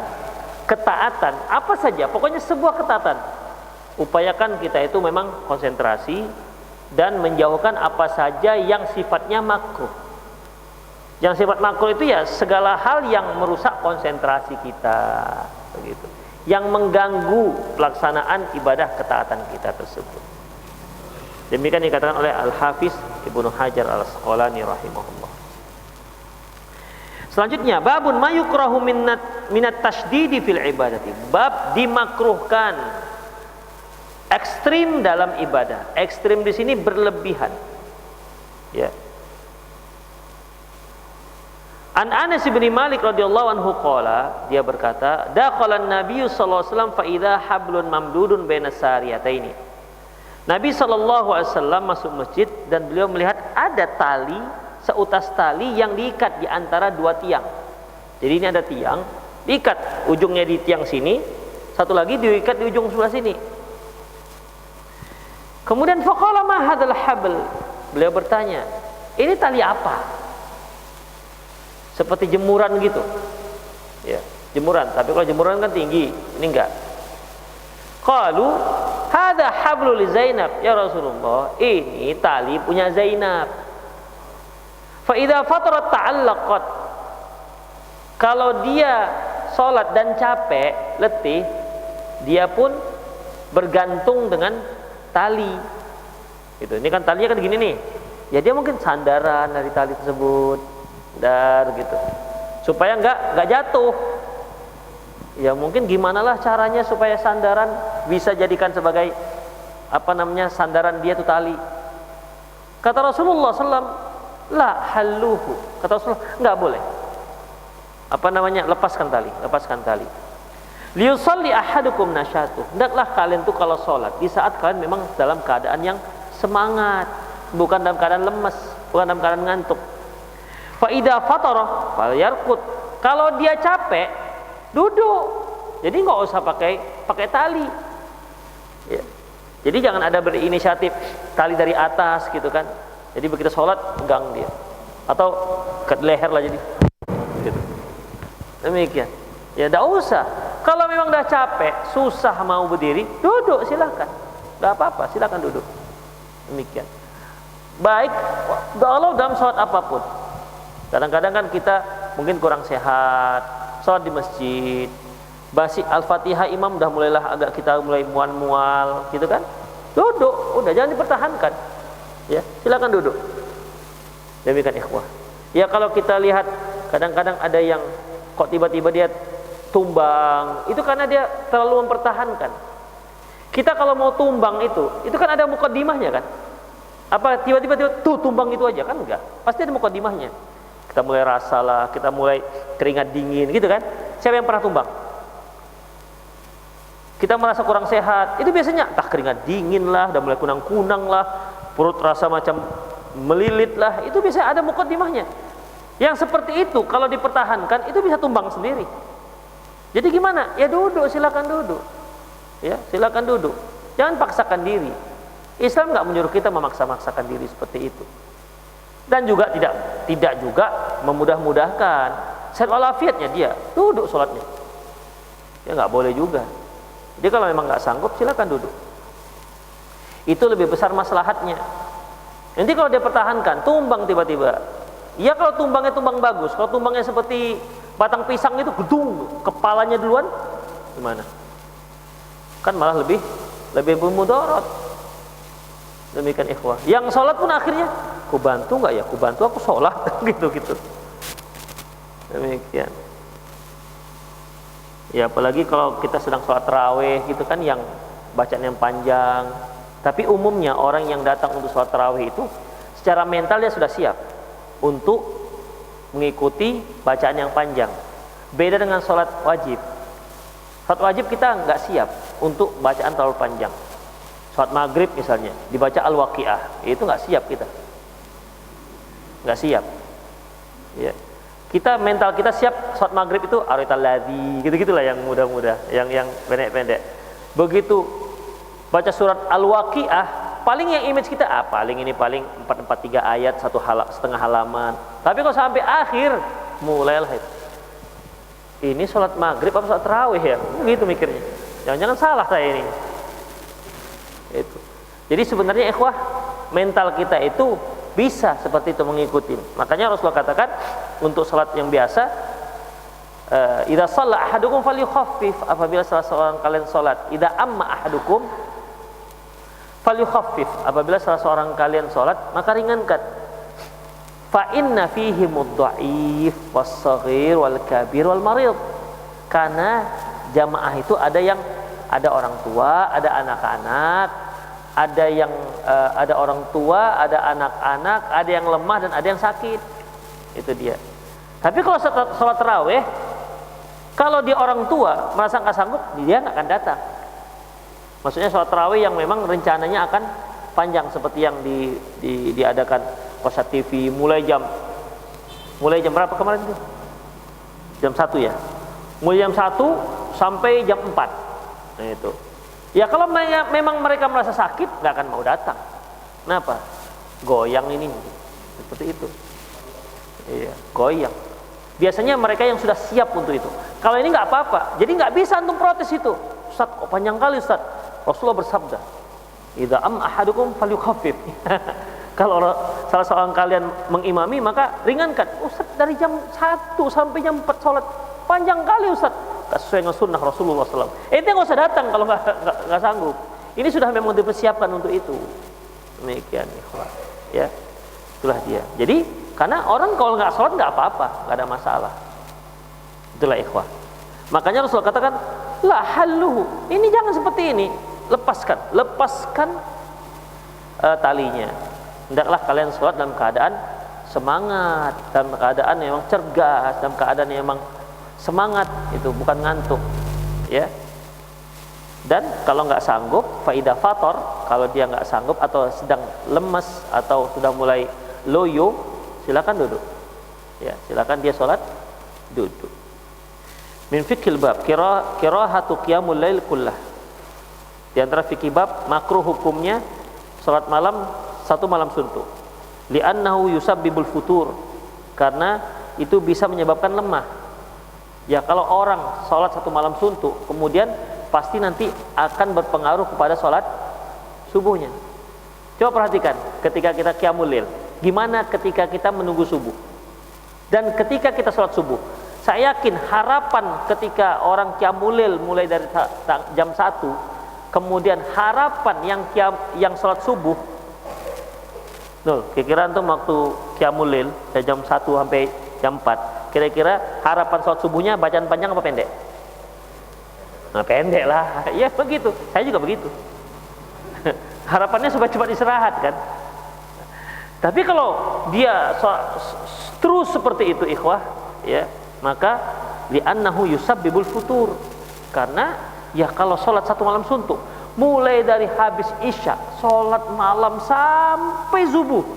ketaatan apa saja, pokoknya sebuah ketaatan, upayakan kita itu memang konsentrasi dan menjauhkan apa saja yang sifatnya makruh. Yang sifat makruh itu ya segala hal yang merusak konsentrasi kita, begitu. Yang mengganggu pelaksanaan ibadah ketaatan kita tersebut. Demikian dikatakan oleh Al-Hafidz Ibnu Hajar Al-Asqalani rahimahullah. Selanjutnya, babun mayukrahu minat tasydidi fil ibadati. Bab dimakruhkan ekstrim dalam ibadah. Ekstrim di sini berlebihan. Ya. An Anas bin Malik radhiyallahu anhu qala, dia berkata, dakhalan Nabi sallallahu alaihi wasallam fa idza hablun mamdudun baina sariyataini. Nabi sallallahu alaihi wasallam masuk masjid dan beliau melihat ada tali, seutas tali yang diikat di antara dua tiang. Jadi ini ada tiang, diikat ujungnya di tiang sini, satu lagi diikat di ujung sebelah sini. Kemudian faqala ma hadzal habl? Beliau bertanya, ini tali apa? Seperti jemuran gitu. Ya, jemuran, tapi kalau jemuran kan tinggi, ini enggak. Qalu hadza hablu li Zainab, ya Rasulullah, ini tali punya Zainab. Fa idza fatarat ta'allaqat, kalau dia sholat dan capek, letih, dia pun bergantung dengan tali. Gitu. Ini kan talinya kan gini nih. Ya dia mungkin sandaran dari tali tersebut, dar gitu. Supaya enggak jatuh. Ya mungkin gimana lah caranya supaya sandaran bisa jadikan sebagai sandaran dia itu tali. Kata Rasulullah SAW, la haluhu. Kata Rasulullah, enggak boleh. Lepaskan tali. Liyusalli ahadukum nasyatuh. Hendaklah kalian tuh kalau sholat di saat kalian memang dalam keadaan yang semangat, bukan dalam keadaan lemes, bukan dalam keadaan ngantuk. Fa idza fatara falyarqud. Kalau dia capek, duduk. Jadi nggak usah pakai tali. Ya. Jadi jangan ada berinisiatif tali dari atas gitu kan. Jadi begitu sholat pegang dia. atau ke leher lah jadi gitu. Demikian. Ya tidak usah. Kalau memang dah capek, susah mau berdiri, duduk silakan. Tidak apa-apa, silakan duduk. Demikian. Baik, kalau dalam sholat apapun. Kadang-kadang kan kita mungkin kurang sehat, sholat di masjid, basi Al-Fatihah imam udah mulailah agak kita mulai mual-mual, gitu kan? Duduk, udah jangan dipertahankan. Ya, silakan duduk. Demikian ikhwah. Ya kalau kita lihat kadang-kadang ada yang kok tiba-tiba dia tumbang, itu karena dia terlalu mempertahankan. Kita kalau mau tumbang itu kan ada mukaddimahnya kan? Apa tiba-tiba tuh tumbang itu aja kan? Enggak, pasti ada mukaddimahnya. Kita mulai rasa lah, kita mulai keringat dingin gitu kan? Siapa yang pernah tumbang? Kita merasa kurang sehat, itu biasanya entah keringat dingin lah, udah mulai kunang-kunang lah, perut rasa macam melilit lah, itu biasanya ada mukaddimahnya. Yang seperti itu kalau dipertahankan itu bisa tumbang sendiri. Jadi gimana? Ya duduk, silakan duduk. Ya, silakan duduk. Jangan paksakan diri. Islam nggak menyuruh kita memaksa-maksakan diri seperti itu. Dan juga tidak juga memudah-mudahkan. Sehat walafiatnya dia duduk sholatnya. Ya nggak boleh juga. Jadi kalau memang nggak sanggup silakan duduk. Itu lebih besar maslahatnya. Nanti kalau dia pertahankan, tumbang tiba-tiba. Ya kalau tumbangnya tumbang bagus, kalau tumbangnya seperti batang pisang itu gedung, kepalanya duluan, gimana? Kan malah lebih bermudarat. Demikian ikhwah. Yang sholat pun akhirnya, ku bantu nggak ya? Ku bantu aku sholat, gitu. Demikian. Ya apalagi kalau kita sedang sholat tarawih gitu kan, yang bacaan yang panjang. Tapi umumnya orang yang datang untuk sholat tarawih itu secara mental dia sudah siap untuk mengikuti bacaan yang panjang. Beda dengan sholat wajib. Sholat wajib kita nggak siap untuk bacaan terlalu panjang. Sholat maghrib misalnya dibaca Al-Waqiah, itu nggak siap kita, nggak siap. Ya. Kita mental kita siap sholat maghrib itu Arital Ladzi, gitu-gitulah yang mudah-mudah, yang pendek-pendek. Begitu baca surat Al-Waqiah, paling yang image kita paling 443 ayat, setengah halaman. Tapi kalau sampai akhir mulailah itu. Ini sholat maghrib apa sholat tarawih ya? Gitu mikirnya. Jangan-jangan salah saya ini. Itu. Jadi sebenarnya ikhwah, mental kita itu bisa seperti itu mengikuti. Makanya Rasulullah katakan untuk sholat yang biasa, idza shalla ahadukum falyukhaffif, apabila salah seorang kalian sholat, idza amma ahadukum falyukhaffif, apabila salah seorang kalian sholat maka ringankan. Fa inna fihi mudha'if was-shaghir wal kabir wal marid. Karena jamaah itu ada orang tua, ada anak-anak, ada orang tua, ada anak-anak, ada yang lemah dan ada yang sakit. Itu dia. Tapi kalau sholat tarawih, kalau dia orang tua merasa nggak sanggup, dia nggak akan datang. Maksudnya sholat tarawih yang memang rencananya akan panjang seperti yang diadakan Kosat TV mulai jam berapa kemarin itu? Jam 1 ya. Mulai jam 1 sampai jam 4. Nah itu. Ya kalau memang mereka merasa sakit, nggak akan mau datang. Kenapa? Goyang ini. Seperti itu. Iya, goyang. Biasanya mereka yang sudah siap untuk itu. Kalau ini nggak apa-apa. Jadi nggak bisa antum protes itu. Ustaz, kok panjang kali Ustaz? Rasulullah bersabda, idza am ahadukum falyukhaffif. Kalau salah seorang kalian mengimami maka ringankan. Ustaz, dari jam 1 sampai jam 4 sholat panjang kali Ustaz. Sesuai dengan sunnah Rasulullah SAW. Ente nggak usah datang kalau nggak sanggup. Ini sudah memang dipersiapkan untuk itu. Demikian ikhwan. Ya, itulah dia. Jadi karena orang kalau nggak sholat nggak apa-apa, nggak ada masalah. Itulah ikhwan. Makanya Rasulullah katakan, la haluhu. Ini jangan seperti ini. Lepaskan talinya. Hendaklah kalian sholat dalam keadaan semangat, dalam keadaan memang cergas, dalam keadaan memang semangat, itu bukan ngantuk, ya. Dan kalau nggak sanggup, faida fator, kalau dia nggak sanggup atau sedang lemas atau sudah mulai loyo, silakan duduk. Ya, silakan dia sholat duduk. Min fiqhil bab qira'atu qiyamul lail kullah. Di antara fikih bab makruh hukumnya sholat malam satu malam suntuk. Li'annahu yusabbibul futur, karena itu bisa menyebabkan lemah. Ya, kalau orang sholat satu malam suntuk, kemudian pasti nanti akan berpengaruh kepada sholat subuhnya. Coba perhatikan ketika kita qiyamul lail, gimana ketika kita menunggu subuh dan ketika kita sholat subuh. Saya yakin harapan ketika orang qiyamul lail mulai dari jam 1, kemudian harapan yang sholat subuh, kira-kira antum waktu qiyamul lail dari jam 1 sampai jam 4, kira-kira harapan sholat subuhnya bacaan panjang apa pendek? Nah, pendek lah. Ya begitu, saya juga begitu. Harapannya supaya cepat istirahat kan. Tapi kalau dia terus seperti itu ikhwah, ya, maka li'annahu yusabbibul futur. Karena ya kalau sholat satu malam suntuk, mulai dari habis isya, sholat malam sampai subuh,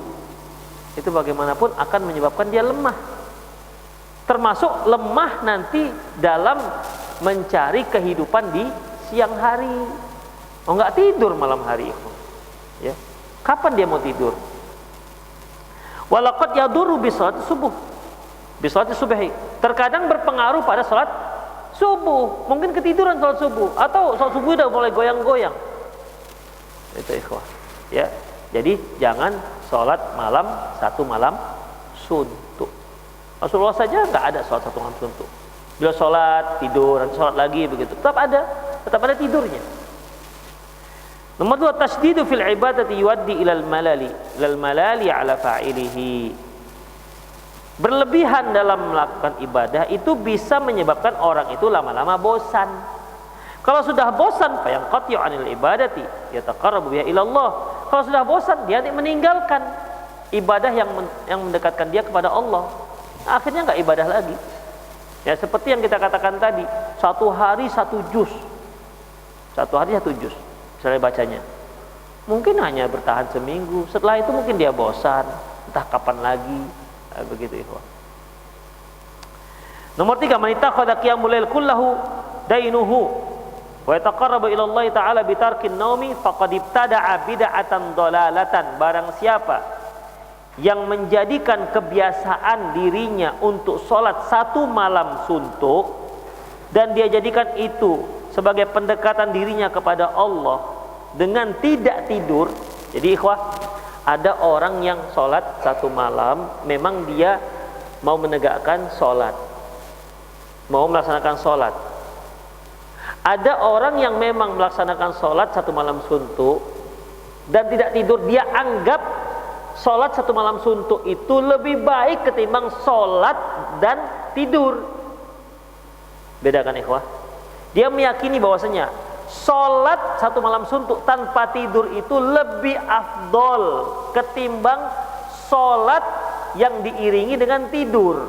itu bagaimanapun akan menyebabkan dia lemah. Termasuk lemah nanti dalam mencari kehidupan di siang hari. Oh, nggak tidur malam hari, ya. Kapan dia mau tidur? Walaqad yadurru bi sholati subuh. Bi sholati subhi. Terkadang berpengaruh pada salat subuh. Mungkin ketiduran salat subuh atau salat subuh udah mulai goyang-goyang. Itu ikhwah. Ya. Jadi jangan salat malam satu malam suntuk. Rasulullah saja nggak ada sholat satu malam suntuk. Bila sholat tidur, nanti sholat lagi begitu. Tetap ada tidurnya. Nomor 2, tasdidu fil ibadati yuaddi ilal malali ala fa'ilihi. Berlebihan dalam melakukan ibadah itu bisa menyebabkan orang itu lama-lama bosan. Kalau sudah bosan, fayanqati'u 'anil ibadati yataqarrabu biha ila Allah. Kalau sudah bosan, dia meninggalkan ibadah yang mendekatkan dia kepada Allah. Akhirnya nggak ibadah lagi. Ya, seperti yang kita katakan tadi, satu hari satu juz, misalnya bacanya, mungkin hanya bertahan seminggu. Setelah itu mungkin dia bosan, entah kapan lagi. Nah, begitu ikhwan. Nomor 3, man ittakhadha qiyamul lail kullahu dainuhu wa yataqarrabu ila Allah taala bi tarkin naumi faqad ibtada'a bid'atan dhalalatan. Barang siapa yang menjadikan kebiasaan dirinya untuk sholat satu malam suntuk dan dia jadikan itu sebagai pendekatan dirinya kepada Allah dengan tidak tidur. Jadi ikhwah, ada orang yang sholat satu malam, memang dia mau menegakkan sholat, mau melaksanakan sholat. Ada orang yang memang melaksanakan sholat satu malam suntuk dan tidak tidur, dia anggap sholat satu malam suntuk itu lebih baik ketimbang sholat dan tidur. Bedakan ikhwah. Dia meyakini bahwasanya sholat satu malam suntuk tanpa tidur itu lebih afdol ketimbang sholat yang diiringi dengan tidur.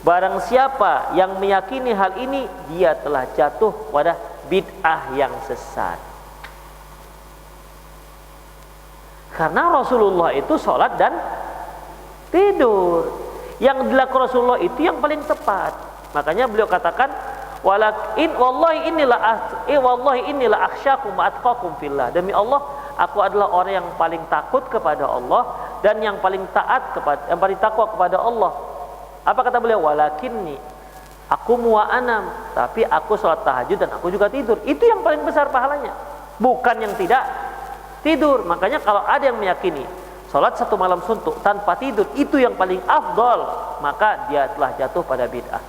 Barang siapa yang meyakini hal ini, dia telah jatuh pada bid'ah yang sesat. Karena Rasulullah itu sholat dan tidur. Yang dilakukan Rasulullah itu yang paling tepat. Makanya beliau katakan, wallahi inilah akhsyakum wa atqakum fillah. Demi Allah, aku adalah orang yang paling takut kepada Allah dan yang paling taat kepada, yang paling takwa kepada Allah. Apa kata beliau? Walakinni aku wa anam, tapi aku sholat tahajud dan aku juga tidur. Itu yang paling besar pahalanya, bukan yang tidak tidur. Makanya kalau ada yang meyakini sholat satu malam suntuk tanpa tidur itu yang paling afdol, maka dia telah jatuh pada bid'ah.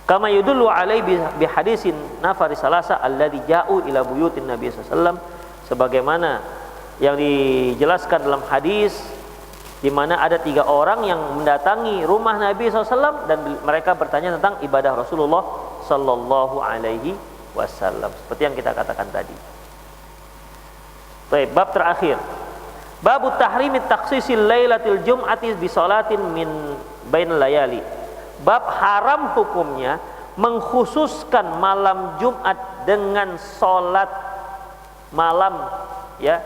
Kama yudullu alai bi hadisin nafari salasa alladhi ja'u ila buyutin Nabi sallallahu alaihi wasallam, sebagaimana yang dijelaskan dalam hadis di mana ada 3 orang yang mendatangi rumah Nabi SAW dan mereka bertanya tentang ibadah Rasulullah Sallallahu Alaihi Wasallam, seperti yang kita katakan tadi. Baik, bab terakhir, bab tahrimi takhsisil lailatil jum'ati bi salatin min bainal layali. Bab haram hukumnya mengkhususkan malam Jumat dengan salat malam, ya,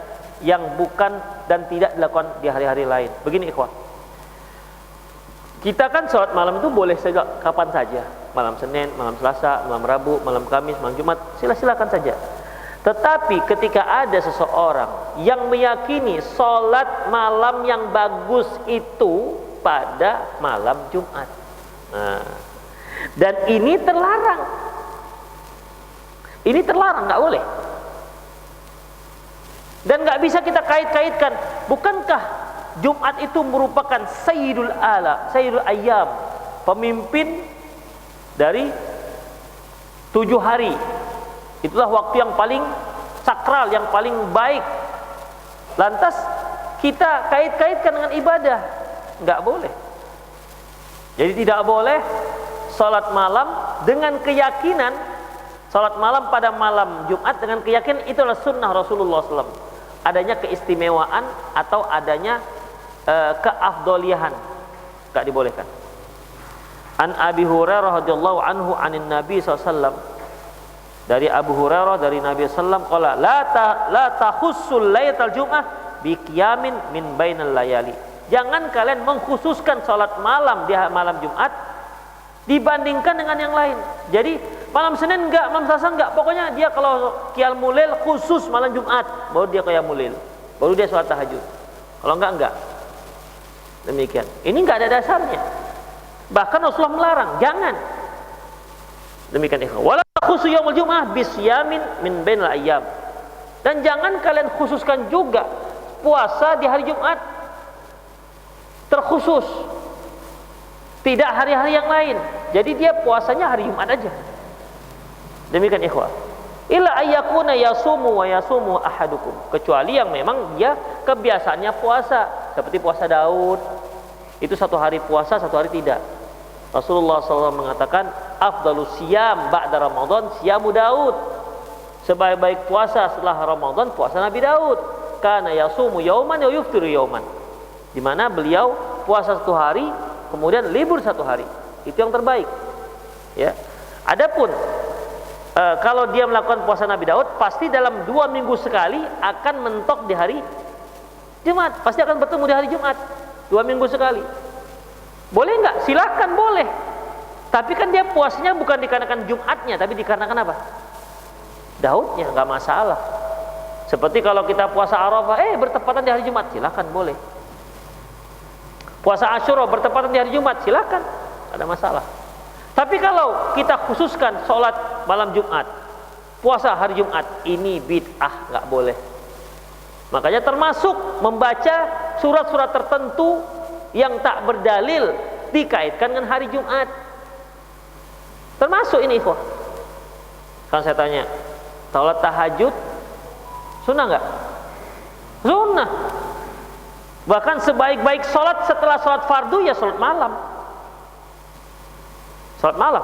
yang bukan dan tidak dilakukan di hari-hari lain. Begini ikhwah, kita kan sholat malam itu boleh kapan saja, malam Senin, malam Selasa, malam Rabu, malam Kamis, malam Jumat, silakan saja. Tetapi ketika ada seseorang yang meyakini sholat malam yang bagus itu pada malam Jumat, dan ini terlarang, nggak boleh, dan nggak bisa kita kait-kaitkan. Bukankah Jumat itu merupakan sayyidul ayyam, pemimpin dari 7 hari? Itulah waktu yang paling sakral, yang paling baik. Lantas kita kait-kaitkan dengan ibadah, nggak boleh. Jadi tidak boleh salat malam dengan keyakinan, salat malam pada malam Jumat dengan keyakinan itulah sunnah Rasulullah SAW, adanya keistimewaan atau adanya keafdoliahan, nggak dibolehkan. An Abi Hurairah radhiyallahu anhu anin Nabi SAW, dari Abu Hurairah dari Nabi sallallahu alaihi wasallam, la takhussul lailatal jum'ah bi qiyamin min bainal layali. Jangan kalian mengkhususkan salat malam di malam Jumat dibandingkan dengan yang lain. Jadi malam Senin enggak, malam Selasa enggak, pokoknya dia kalau qiyamul lail khusus malam Jumat, baru dia qiyamul lail, baru dia salat tahajud. Kalau enggak. Demikian. Ini enggak ada dasarnya. Bahkan Rasulullah melarang, jangan. Demikian ikhwan. Wala khusus yaumul jum'ah bisyamin min bainal ayyam. Dan jangan kalian khususkan juga puasa di hari Jumat terkhusus, tidak hari-hari yang lain. Jadi dia puasanya hari Jumat aja. Demikian ikhwah. Illa ayyakuna yasumu wa yasumu ahadukum, kecuali yang memang dia kebiasaannya puasa, seperti puasa Daud. Itu satu hari puasa, satu hari tidak. Rasulullah SAW mengatakan, afdalus siyam ba'da Ramadan siyamu Daud. Sebaik-baik puasa setelah Ramadan puasa Nabi Daud. Kana yasumu yauman wa yuftiru yauman. Di mana beliau puasa satu hari, kemudian libur satu hari. Itu yang terbaik. Ya. Adapun kalau dia melakukan puasa Nabi Daud, pasti dalam 2 minggu sekali akan mentok di hari Jumat. Pasti akan bertemu di hari Jumat 2 minggu sekali. Boleh nggak? Silahkan, boleh. Tapi kan dia puasanya bukan dikarenakan Jumatnya, tapi dikarenakan apa? Daudnya, nggak masalah. Seperti kalau kita puasa Arafah, bertepatan di hari Jumat, silahkan, boleh. Puasa Asyura bertepatan di hari Jumat, silahkan, nggak ada masalah. Tapi kalau kita khususkan sholat malam Jumat, puasa hari Jumat, ini bid'ah, nggak boleh. Makanya termasuk membaca surat-surat tertentu yang tak berdalil dikaitkan dengan hari Jumat. Termasuk ini ikhwah. Kan saya tanya, salat tahajud sunnah nggak? Sunnah. Bahkan sebaik-baik salat setelah salat fardu ya salat malam. Salat malam.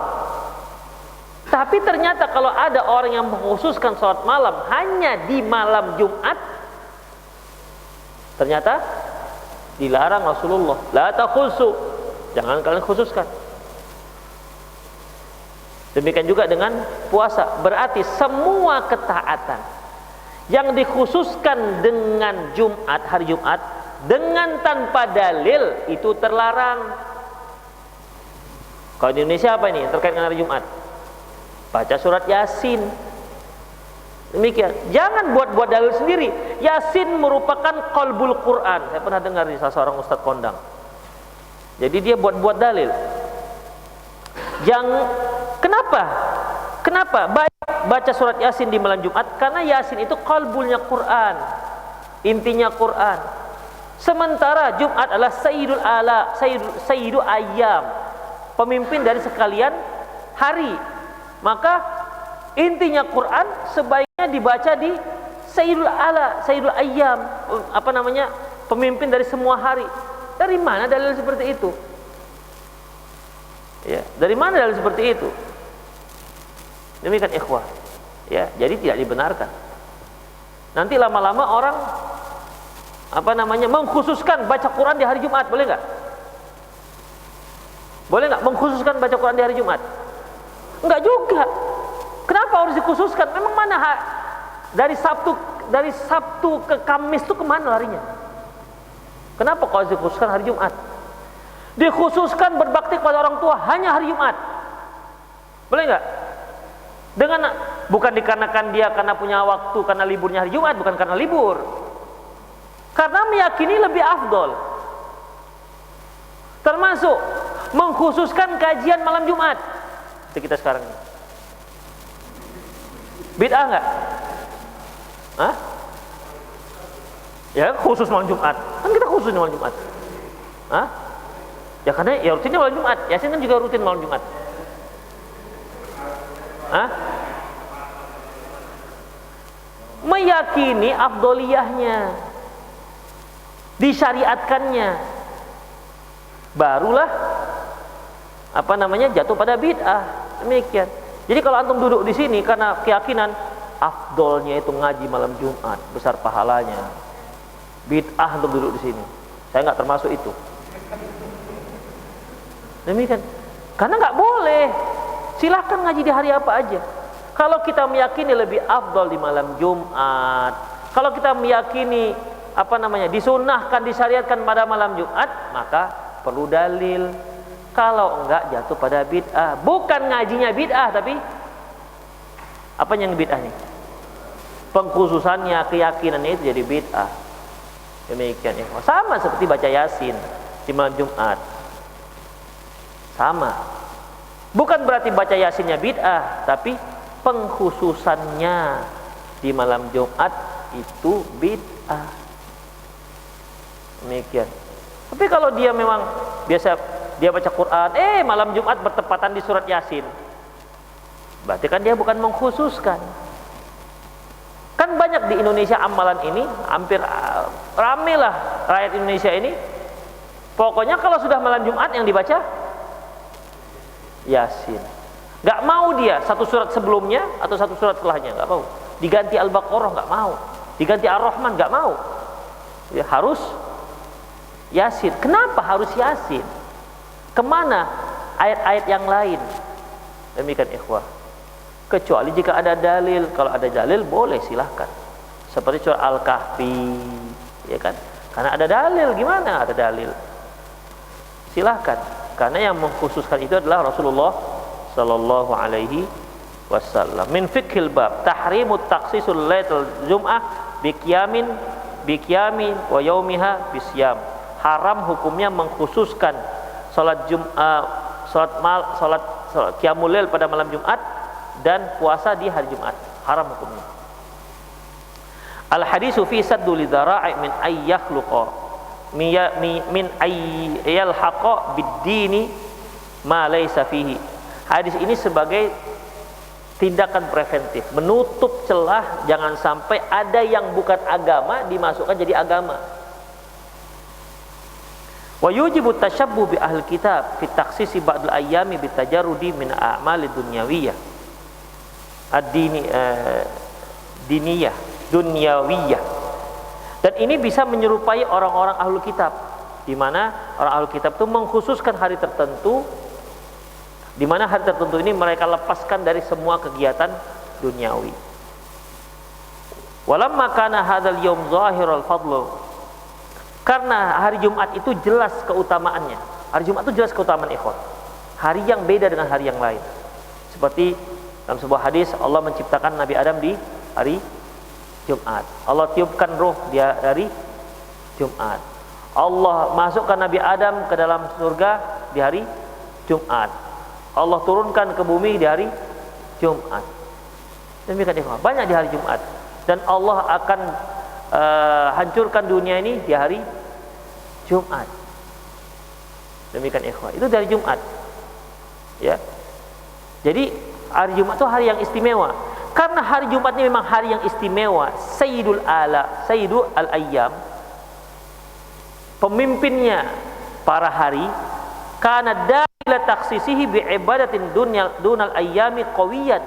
Tapi ternyata kalau ada orang yang mengkhususkan salat malam hanya di malam Jumat, ternyata dilarang Rasulullah. La takhusu, jangan kalian khususkan. Demikian juga dengan puasa. Berarti semua ketaatan yang dikhususkan dengan Jumat, hari Jumat, dengan tanpa dalil itu terlarang. Kalau di Indonesia apa ini terkait dengan hari Jumat? Baca surat Yasin. Demikian. Jangan buat-buat dalil sendiri. Yasin merupakan qalbul Quran. Saya pernah dengar di salah seorang ustadz kondang. Jadi dia buat-buat dalil. Kenapa? Kenapa baca surat Yasin di malam Jumat? Karena Yasin itu qalbulnya Quran, intinya Quran. Sementara Jumat adalah sayyidu ayyam, pemimpin dari sekalian hari. Maka intinya Quran sebaiknya dibaca di sayyidul ayyam, pemimpin dari semua hari. Dari mana dalil seperti itu? Ya, dari mana dalil seperti itu? Demikian ikhwah. Ya, jadi tidak dibenarkan. Nanti lama-lama orang mengkhususkan baca Quran di hari Jumat, boleh nggak? Boleh nggak mengkhususkan baca Quran di hari Jumat? Enggak juga. Kenapa harus dikhususkan? Memang mana dari Sabtu ke Kamis itu kemana larinya? Kenapa kalau dikhususkan hari Jumat? Dikhususkan berbakti kepada orang tua hanya hari Jumat. Boleh nggak? Dengan Bukan dikarenakan dia karena punya waktu, karena liburnya hari Jumat, bukan karena libur. Karena meyakini lebih afdol. Termasuk mengkhususkan kajian malam Jumat. Seperti kita sekarang ini. Bid'ah enggak? Hah? Ya khusus malam Jumat. Kan kita khusus malam Jumat. Hah? Ya karena ya rutinnya malam Jumat. Yasin kan juga rutin malam Jumat. Hah? Meyakini afdoliyahnya, disyariatkannya, barulah jatuh pada bid'ah. Demikian. Jadi kalau antum duduk di sini karena keyakinan afdolnya itu ngaji malam Jumat, besar pahalanya, bid'ah untuk duduk di sini. Saya nggak termasuk itu. Demikian. Karena nggak boleh. Silahkan ngaji di hari apa aja. Kalau kita meyakini lebih afdol di malam Jumat, kalau kita meyakini disunahkan, disyariatkan pada malam Jumat, maka perlu dalil. Kalau enggak jatuh pada bid'ah. Bukan ngajinya bid'ah, tapi apa yang bid'ah nih? Pengkhususannya, keyakinannya itu jadi bid'ah. Demikian ya. Sama seperti baca Yasin di malam Jumat. Sama. Bukan berarti baca Yasinnya bid'ah, tapi pengkhususannya di malam Jumat itu bid'ah. Demikian. Tapi kalau dia memang biasa dia baca Quran, malam Jumat bertepatan di surat Yasin, berarti kan dia bukan mengkhususkan. Kan banyak di Indonesia amalan ini, hampir rame lah rakyat Indonesia ini. Pokoknya kalau sudah malam Jumat yang dibaca Yasin. Gak mau dia satu surat sebelumnya atau satu surat setelahnya, gak mau. Diganti Al-Baqarah gak mau, diganti Ar-Rahman gak mau. Ya, harus Yasin. Kenapa harus Yasin? Kemana ayat-ayat yang lain? Demikian ikhwah. Kecuali jika ada dalil. Kalau ada dalil boleh, silahkan. Seperti surah Al-Kahfi, ya kan? Karena ada dalil. Gimana ada dalil? Silahkan. Karena yang mengkhususkan itu adalah Rasulullah sallallahu alaihi wasallam. Min fiqhil bab tahrimut taksisul lailatul jum'ah biqyamin wa yaumiha bisyam. Haram hukumnya mengkhususkan salat Jumat, salat qiyamul lail pada malam Jumat dan puasa di hari Jumat. Haram hukumnya. Al hadisu fi saddu lidara'i min ayyakhluqa min ayyalhaqa bid-dini ma laysa fihi. Hadis ini sebagai tindakan preventif, menutup celah jangan sampai ada yang bukan agama dimasukkan jadi agama. Wa yujibu tashabbuh bi ahli kitab fi takhsisi ba'dul ayyami bi tajarrudi min a'mali dunyawiyah diniyah dunyawiyah. Dan ini bisa menyerupai orang-orang ahlul kitab, di mana orang ahlul kitab itu mengkhususkan hari tertentu, di mana hari tertentu ini mereka lepaskan dari semua kegiatan duniawi. Walamma kana hadzal yaum zahirul fadlu, karena hari Jumat itu jelas keutamaannya. Hari Jumat itu jelas keutamaan ikhwan. Hari yang beda dengan hari yang lain. Seperti dalam sebuah hadis, Allah menciptakan Nabi Adam di hari Jumat. Allah tiupkan ruh dia dari Jumat. Allah masukkan Nabi Adam ke dalam surga di hari Jumat. Allah turunkan ke bumi di hari Jumat. Demikian ikhwan, banyak di hari Jumat. Dan Allah akan hancurkan dunia ini di hari Jumat. Demikian ikhwan, itu dari Jumat. Ya. Jadi hari Jumat itu hari yang istimewa. Karena hari Jumat ini memang hari yang istimewa, Sayyidul al-ayyam, pemimpinnya para hari, karena ila taksisihi bi ibadatin dunal ayyami qawiyan.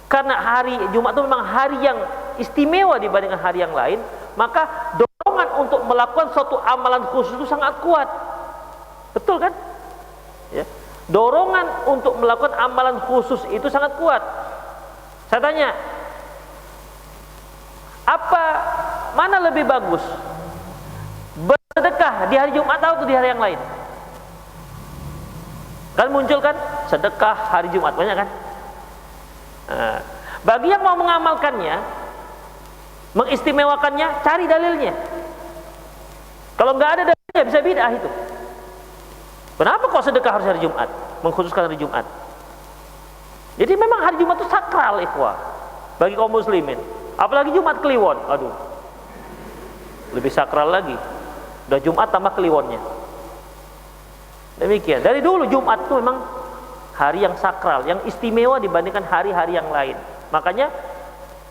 Karena hari Jumat itu memang hari yang istimewa dibandingkan hari yang lain, maka dorongan untuk melakukan suatu amalan khusus itu sangat kuat. Betul kan? Ya. Dorongan untuk melakukan amalan khusus itu sangat kuat. Saya tanya, mana lebih bagus? Bersedekah di hari Jumat atau di hari yang lain? Kan muncul kan sedekah hari Jumat, banyak kan? Bagi yang mau mengamalkannya, mengistimewakannya, cari dalilnya. Kalau nggak ada dalilnya bisa bid'ah itu. Kenapa kok sedekah harus hari Jumat? Mengkhususkan hari Jumat. Jadi memang hari Jumat itu sakral, ikhwah, bagi kaum muslimin. Apalagi Jumat Kliwon, aduh, lebih sakral lagi. Udah Jumat tambah Kliwonnya. Demikian. Dari dulu Jumat itu memang hari yang sakral, yang istimewa dibandingkan hari-hari yang lain. Makanya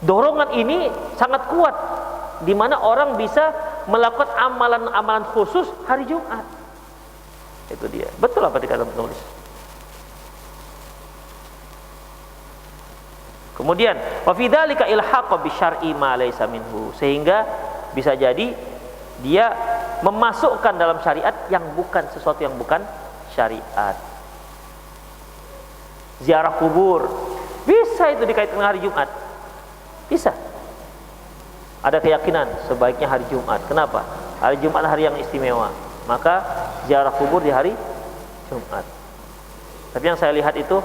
dorongan ini sangat kuat, di mana orang bisa melakukan amalan-amalan khusus hari Jumat. Itu dia. Betul apa dikatakan penulis. Kemudian wa fi dzalika ilhaqu bi syar'i ma laysa minhu, sehingga bisa jadi dia memasukkan dalam syariat yang bukan sesuatu yang bukan syariat. Ziarah kubur bisa itu dikaitkan dengan hari Jumat. Bisa. Ada keyakinan sebaiknya hari Jumat. Kenapa? Hari Jumat hari yang istimewa. Maka ziarah kubur di hari Jumat. Tapi yang saya lihat itu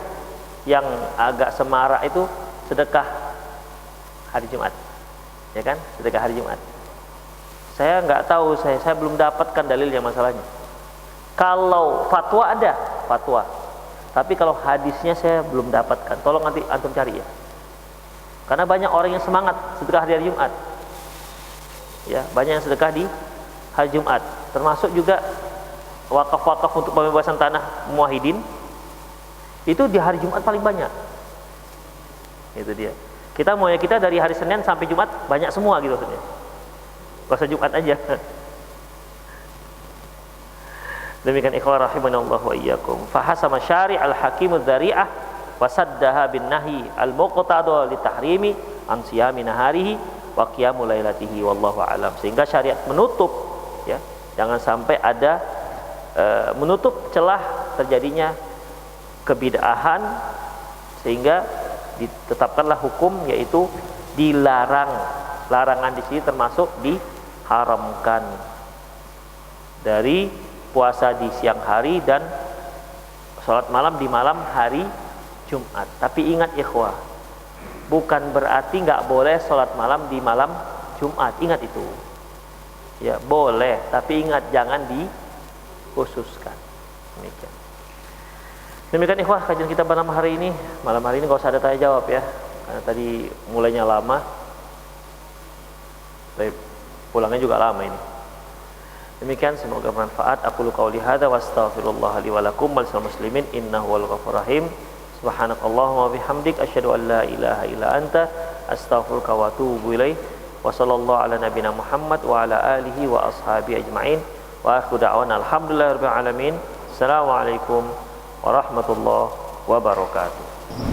yang agak semarak itu sedekah hari Jumat, ya kan? Sedekah hari Jumat. Saya nggak tahu, saya belum dapatkan dalilnya masalahnya. Kalau fatwa ada, fatwa. Tapi kalau hadisnya saya belum dapatkan. Tolong nanti antum cari ya. Karena banyak orang yang semangat sedekah di hari Jumat. Ya, banyak yang sedekah di hari Jumat. Termasuk juga wakaf-wakaf untuk pembebasan tanah muwahhidin. Itu di hari Jumat paling banyak. Itu dia. Kita maunya kita dari hari Senin sampai Jumat banyak semua gitu maksudnya. Gak usah Jumat aja. Demikian ikhwan rahimanallah wa iyyakum. Fahasama syari' al-hakim adz-dzari'ah wa saddaha bin nahi al-muqtada li tahrimi an siyami naharihi wa qiyamul lailatihi wallahu alam. Sehingga syariat menutup, ya, jangan sampai ada menutup celah terjadinya kebid'ahan, sehingga ditetapkanlah hukum yaitu dilarang. Larangan di sini termasuk diharamkan dari puasa di siang hari dan sholat malam di malam hari Jumat. Tapi ingat ikhwah, bukan berarti nggak boleh sholat malam di malam Jumat. Ingat itu. Ya boleh, tapi ingat jangan dikhususkan. Demikian. Demikian ikhwah kajian kita malam hari ini. Malam hari ini gak usah ada tanya jawab ya, karena tadi mulainya lama, tapi pulangnya juga lama ini. Demikian, semoga bermanfaat. Aku lu qauli hadza wa astaghfirullah li wa lakum wal muslimin innahu wal ghafurur rahim. Subhanakallahumma wa bihamdik asyhadu an la ilaha illa anta astaghfiruka wa atubu ilaik. Wa sallallahu ala nabiyyina Muhammad wa ala alihi wa ashabihi ajma'in. Wa akhiru da'wana alhamdulillahirabbil alamin. Assalamualaikum warahmatullahi wabarakatuh.